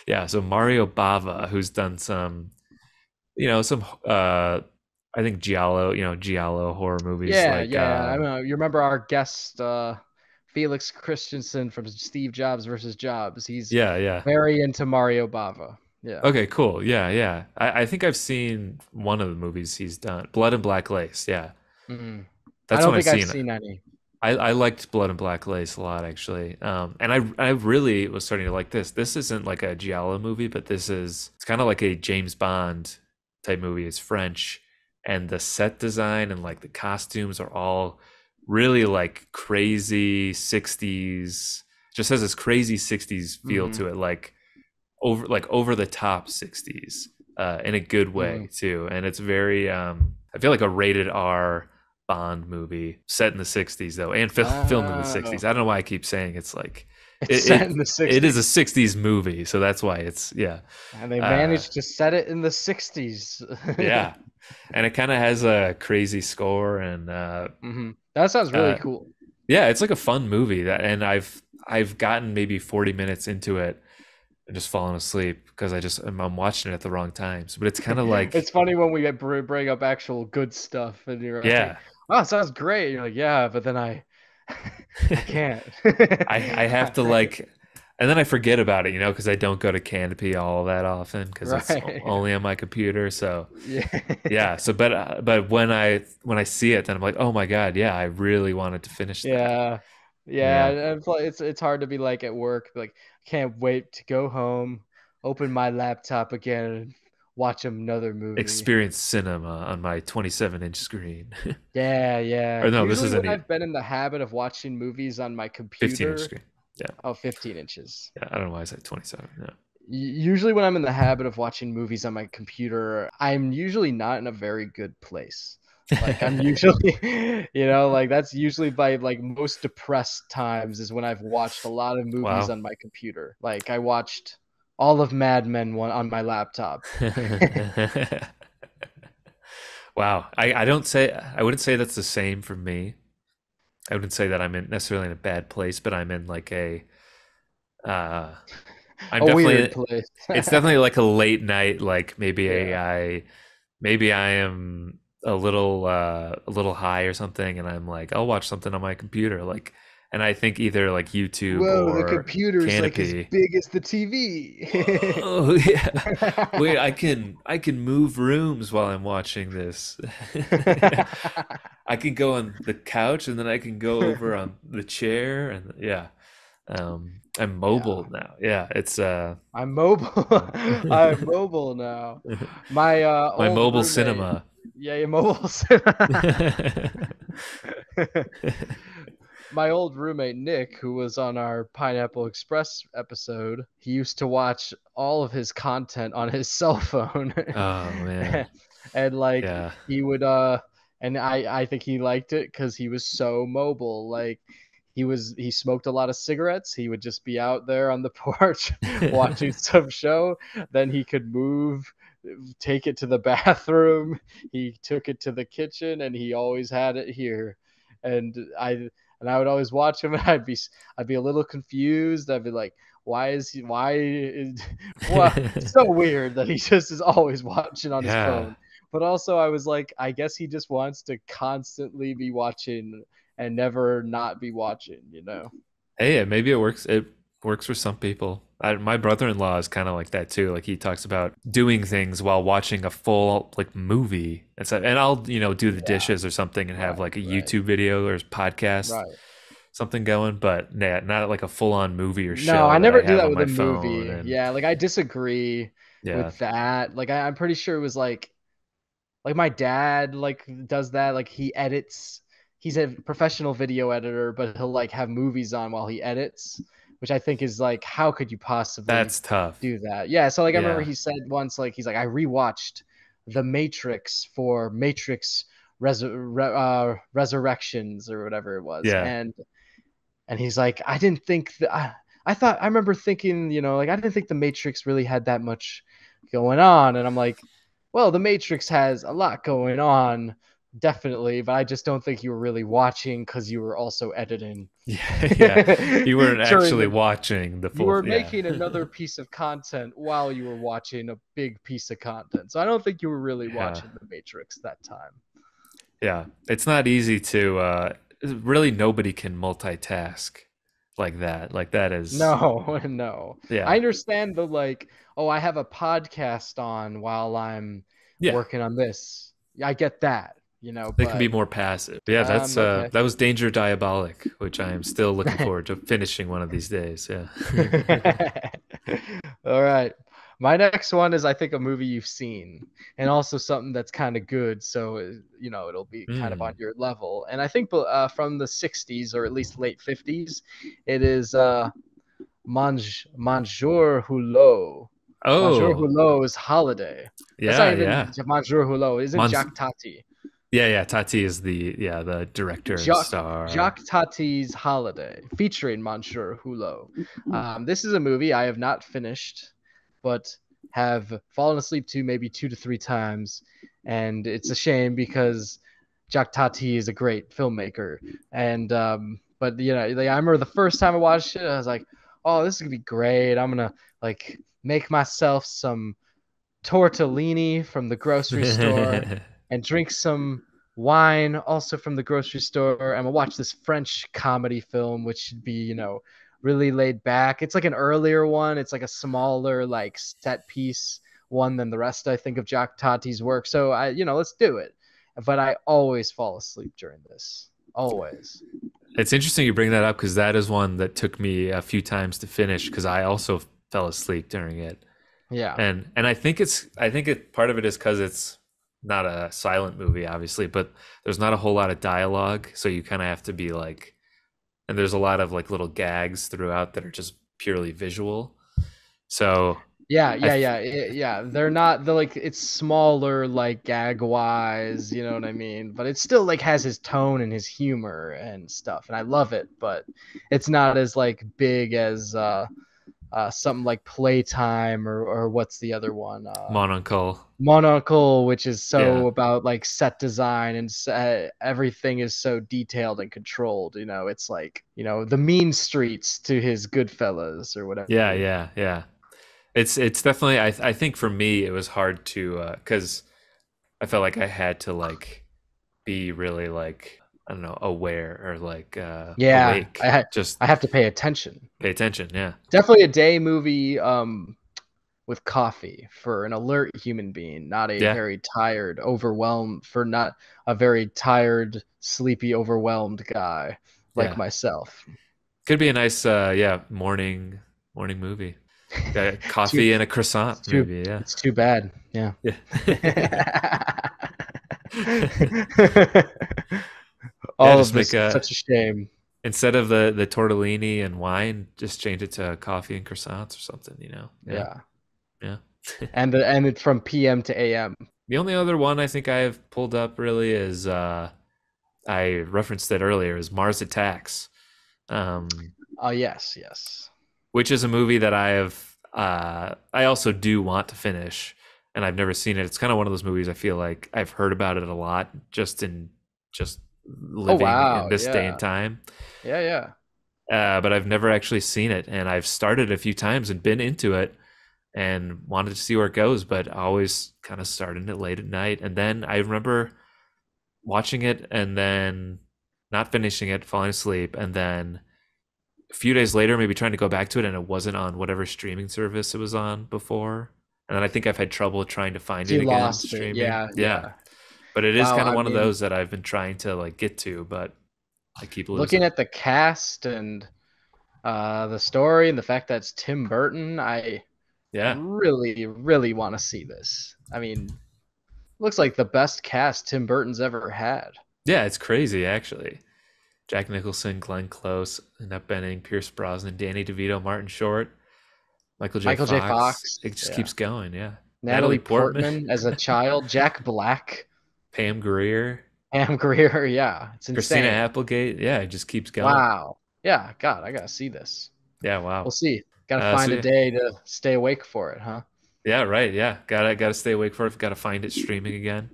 B: Yeah, so Mario Bava, who's done some, some I think giallo horror movies
A: Yeah,
B: like
A: yeah. I mean, you remember our guest Felix Christensen from Steve Jobs versus Jobs. He's
B: yeah, yeah.
A: very into Mario Bava. Yeah.
B: Okay, cool. Yeah, yeah. I think I've seen one of the movies he's done. Blood and Black Lace. Yeah.
A: Mm. I
B: That's
A: don't
B: when I've
A: think I've
B: seen it.
A: seen any.
B: I liked Blood and Black Lace a lot actually. And I really was starting to like this. This isn't like a giallo movie, but it's kind of like a James Bond type movie. It's French, and the set design and like the costumes are all really like crazy 60s. Just has this crazy 60s feel
A: Mm-hmm.
B: to it, like over the top 60s, in a good
A: Mm-hmm.
B: way too. And it's very I feel like a rated R Bond movie set in the 60s though, and filmed in the
A: Oh,
B: 60s. I don't know why I keep saying it's like
A: it's
B: it
A: set
B: it,
A: in the
B: it is a
A: 60s.
B: 60s movie, so that's why it's yeah.
A: And they
B: uh
A: managed to set it in the 60s.
B: yeah, and it kind of has a crazy score, and
A: That sounds really
B: uh
A: cool.
B: yeah, it's like a fun movie that, and I've gotten maybe 40 minutes into it and just fallen asleep because I'm watching it at the wrong times. But it's kind of
A: It's
B: like,
A: funny when we bring up actual good stuff, and you're like,
B: yeah,
A: "Oh, it sounds great." And you're like, "Yeah," but then I can't.
B: I have to like, and then I forget about it, because I don't go to Canopy all that often because it's
A: Right.
B: only on my computer. So
A: Yeah.
B: yeah, so but when I see it, then I'm like, oh my god, yeah, I really wanted to finish that.
A: Yeah. Yeah,
B: Yeah,
A: and it's hard to be like at work, like can't wait to go home, open my laptop again, and watch another movie.
B: experience cinema on my 27-inch screen.
A: Yeah, yeah.
B: Or no, this
A: Usually when
B: isn't
A: I've been in the habit of watching movies on my
B: 15-inch
A: computer,
B: screen. Yeah,
A: oh, 15 inches.
B: yeah. I don't know why I said 27. Yeah.
A: Usually when I'm in the habit of watching movies on my computer, I'm usually not in a very good place. Like I'm usually, like that's usually by like most depressed times is when I've watched a lot of movies
B: Wow.
A: on my computer. Like I watched all of Mad Men one on my laptop.
B: Wow. I wouldn't say that's the same for me. I wouldn't say that I'm necessarily in a bad place, but I'm in like uh I'm
A: A weird
B: definitely
A: place.
B: it's definitely like a late night, like
A: Yeah.
B: maybe I am a little high or something, and I'm like, I'll watch something on my computer, like, and I think either like YouTube
A: Whoa, the
B: or
A: computer's like as
B: Canopy.
A: big as the TV.
B: Whoa, yeah. Wait, I can move rooms while I'm watching this. I can go on the couch, and then I can go over on the chair, and yeah. I'm
A: Yeah.
B: mobile now. Yeah, it's
A: I'm mobile. I'm mobile now. My
B: my
A: old
B: mobile
A: roommate.
B: cinema.
A: Yeah, your mobile. My old roommate Nick, who was on our Pineapple Express episode, he used to watch all of his content on his cell phone.
B: Oh man.
A: And like
B: Yeah.
A: he would and I think he liked it because he was so mobile. Like he smoked a lot of cigarettes. He would just be out there on the porch watching some show. Then he could move, take it to the bathroom. He took it to the kitchen, and he always had it here. And I would always watch him, and I'd be a little confused. I'd be like, why is what so weird that he just is always watching on his
B: Yeah.
A: phone. But also I was like, I guess he just wants to constantly be watching and never not be watching.
B: Hey, maybe it works. It works for some people. My brother-in-law is kind of like that too. Like he talks about doing things while watching a full like movie. And I'll, do the
A: Yeah,
B: dishes or something and have
A: right,
B: like a
A: right,
B: YouTube video or podcast,
A: right.
B: something going, but nah, not like a full-on movie or
A: No,
B: show
A: I
B: that I
A: never do
B: have
A: that
B: on
A: with
B: my
A: a
B: phone.
A: movie.
B: And
A: Yeah, like I disagree
B: yeah,
A: with that. Like I'm pretty sure it was like my dad like does that. Like he's a professional video editor, but he'll like have movies on while he edits, which I think is like, how could you possibly
B: that's tough.
A: do that? Yeah, so like I remember
B: Yeah.
A: he said once, like he's like, I rewatched The Matrix for Matrix Resurrections or whatever it was.
B: Yeah.
A: And he's like, I didn't think that I thought I remember thinking, like I didn't think the Matrix really had that much going on. And I'm like, well, the Matrix has a lot going on, definitely, but I just don't think you were really watching because you were also editing
B: Yeah, yeah. You weren't
A: during
B: actually
A: the.
B: watching the
A: You
B: full.
A: were
B: Yeah,
A: making another piece of content while you were watching a big piece of content. So I don't think you were really
B: yeah,
A: watching The Matrix that time.
B: yeah. It's not easy to. Really, nobody can multitask like that. Like that is.
A: No, no. I
B: Yeah,
A: understand the like, oh, I have a podcast on while I'm
B: yeah.
A: working on this. I get that,
B: They can be
A: but
B: more passive. Yeah, that's
A: okay.
B: that was Danger Diabolic, which I am still looking forward to finishing one of these days. Yeah.
A: All right. My next one is, I think, a movie you've seen, and also something that's kind of good. So, it'll be kind of on
B: Mm.
A: your level. And I think from the 60s, or at least late 50s, it is Monsieur Hulot. Monsieur
B: Oh,
A: Hulot's Holiday. That's not
B: yeah,
A: even
B: yeah.
A: Monsieur Hulot. Isn't
B: Mons-
A: Jacques Tati?
B: yeah, yeah. Tati is the director and
A: Jacques
B: star.
A: Jacques Tati's Holiday, featuring Monsieur Hulot. This is a movie I have not finished, but have fallen asleep to maybe 2 to 3 times, and it's a shame because Jacques Tati is a great filmmaker. And but like, I remember the first time I watched it, I was like, "Oh, this is gonna be great. I'm gonna like make myself some tortellini from the grocery store and drink some wine also from the grocery store. And we'll watch this French comedy film, which should be, really laid back. It's like an earlier one. It's like a smaller, like set piece one than the rest, I think, of Jack Tati's work. So let's do it. But I always fall asleep during this. Always.
B: It's interesting you bring that up because that is one that took me a few times to finish because I also fell asleep during it.
A: Yeah.
B: And I think part of it is because it's not a silent movie, obviously, but there's not a whole lot of dialogue, so you kind of have to be like, and there's a lot of like little gags throughout that are just purely visual. So
A: Yeah,
B: I
A: yeah, yeah, yeah. They're like, it's smaller, like gag wise, you know what I mean? But it still like has his tone and his humor and stuff, and I love it. But it's not as like big as something like Playtime, or what's the other one?
B: Mononcle,
A: Monocle, which is
B: yeah,
A: so about like set design, and everything is so detailed and controlled. It's like the mean streets to his Goodfellas or
B: yeah,
A: whatever.
B: yeah, yeah. It's definitely I think for me it was hard to because I felt like I had to like be really like I don't know aware or like
A: Yeah,
B: awake, just
A: I have to pay attention.
B: pay attention. Yeah,
A: Definitely a day movie with coffee for an alert human being, not a
B: yeah,
A: very tired, overwhelmed for not a very tired, sleepy, overwhelmed guy like
B: yeah.
A: myself.
B: Could be a nice yeah morning movie.
A: too
B: Coffee and a croissant
A: too
B: maybe. Yeah,
A: it's too bad. Yeah.
B: yeah. Yeah,
A: All of
B: just
A: this
B: make
A: is
B: a
A: such a shame.
B: instead of the tortellini and wine, just change it to coffee and croissants or something. Yeah,
A: Yeah.
B: yeah.
A: And it's from PM to AM.
B: The only other one I think I have pulled up really is I referenced it earlier is Mars Attacks, um,
A: Oh, yes, yes.
B: which is a movie that I also do want to finish, and I've never seen it. It's kind of one of those movies I feel like I've heard about it a lot just
A: Oh,
B: living in
A: wow.
B: this day and
A: Yeah.
B: time.
A: Yeah, yeah.
B: But I've never actually seen it, and I've started a few times and been into it and wanted to see where it goes, but always kind of starting it late at night. And then I remember watching it and then not finishing it, falling asleep, and then a few days later, maybe trying to go back to it, and it wasn't on whatever streaming service it was on before. And then I think I've had trouble trying to find
A: So
B: it
A: you
B: again
A: lost it.
B: streaming.
A: Yeah,
B: Yeah,
A: yeah.
B: but it is
A: Wow,
B: kind of
A: I
B: one of
A: mean,
B: those that I've been trying to like get to, but I keep
A: looking
B: losing.
A: at the cast and the story and the fact that it's Tim Burton, I
B: Yeah,
A: really, really want to see this. I mean, looks like the best cast Tim Burton's ever had.
B: yeah, it's crazy actually. Jack Nicholson, Glenn Close, Annette Bening, Pierce Brosnan, Danny DeVito, Martin Short, Michael J.
A: Michael J.
B: Fox.
A: Fox,
B: It just
A: yeah.
B: keeps going. Yeah, Natalie
A: Natalie
B: Portman,
A: Portman as a child, Jack Black,
B: Pam Grier,
A: Pam Grier. Yeah, it's
B: Christina
A: insane.
B: Applegate. Yeah, it just keeps going.
A: Wow. Yeah, God, I gotta see this.
B: Yeah, wow.
A: We'll see. Gotta find a
B: So
A: day to stay awake for it, huh?
B: yeah, right. Yeah, gotta stay awake for it. Got to find it streaming again.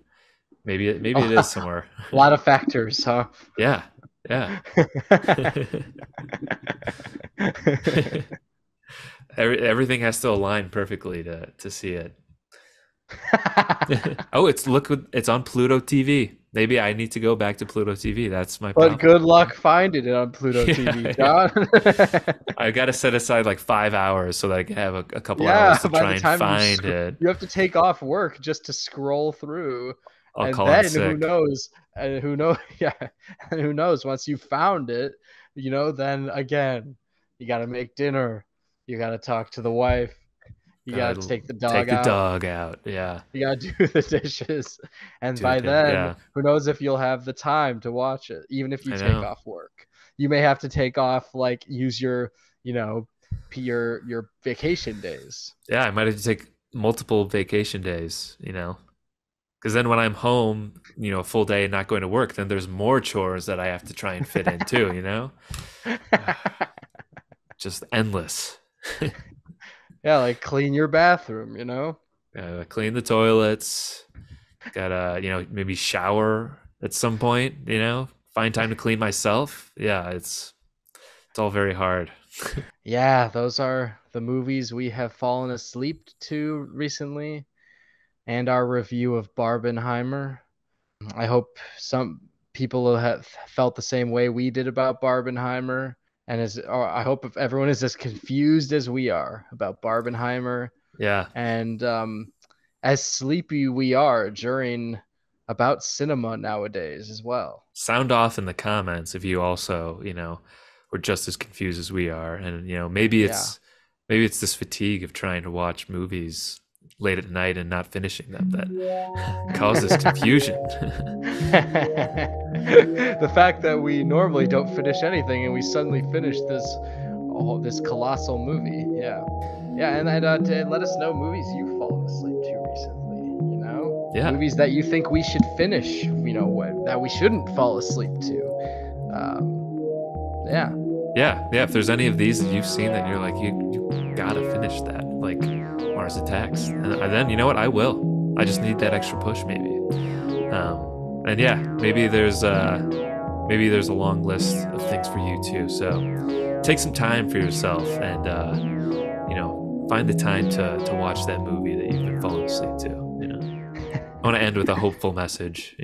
B: maybe it is
A: A
B: somewhere.
A: lot of factors, huh?
B: Yeah, yeah. Everything has to align perfectly to see it. Oh, it's on Pluto TV. Maybe I need to go back to Pluto TV. That's my
A: But
B: problem.
A: good luck finding it on Pluto TV,
B: Yeah, yeah.
A: John.
B: I got to set aside like 5 hours so that I can have a couple
A: Yeah,
B: hours to
A: by
B: try
A: the
B: and
A: time
B: find it.
A: you have to take off work just to scroll through,
B: I'll
A: and
B: call in
A: then who
B: sick.
A: knows? And who knows? Yeah, and who knows? Once you found it, then again, you got to make dinner. You got to talk to the wife. You got to
B: Gotta
A: take the
B: take
A: dog
B: the
A: out.
B: dog out. Yeah,
A: You got to do the dishes, and by
B: dude.
A: then,
B: Yeah,
A: who knows if you'll have the time to watch it? Even if you
B: I
A: take
B: know.
A: off work, you may have to take off like use your you know your vacation days.
B: Yeah, I might have to take multiple vacation days. Because then when I'm home, a full day and not going to work, then there's more chores that I have to try and fit in too. Just endless.
A: Yeah, like clean your bathroom.
B: Clean the toilets. Gotta, maybe shower at some point. Find time to clean myself. Yeah, it's all very hard.
A: Yeah, those are the movies we have fallen asleep to recently, and our review of Barbenheimer. I hope some people have felt the same way we did about Barbenheimer, or I hope if everyone is as confused as we are about Barbenheimer,
B: Yeah.
A: and as sleepy we are during about cinema nowadays as well.
B: Sound off in the comments if you also, were just as confused as we are. And,
A: Yeah.
B: maybe it's this fatigue of trying to watch movies late at night and not finishing them that causes confusion.
A: The fact that we normally don't finish anything and we suddenly finish this colossal movie. Yeah. Yeah, and to let us know movies you've fallen asleep to recently.
B: Yeah.
A: Movies that you think we should finish, that we shouldn't fall asleep to. Yeah.
B: Yeah. If there's any of these that you've seen that you're like, you gotta finish that, like Mars Attacks. And then, you know what? I will. I just need that extra push, maybe. And yeah, maybe there's a long list of things for you too. So take some time for yourself and, find the time to watch that movie that you've been falling asleep to. I want to end with a hopeful message.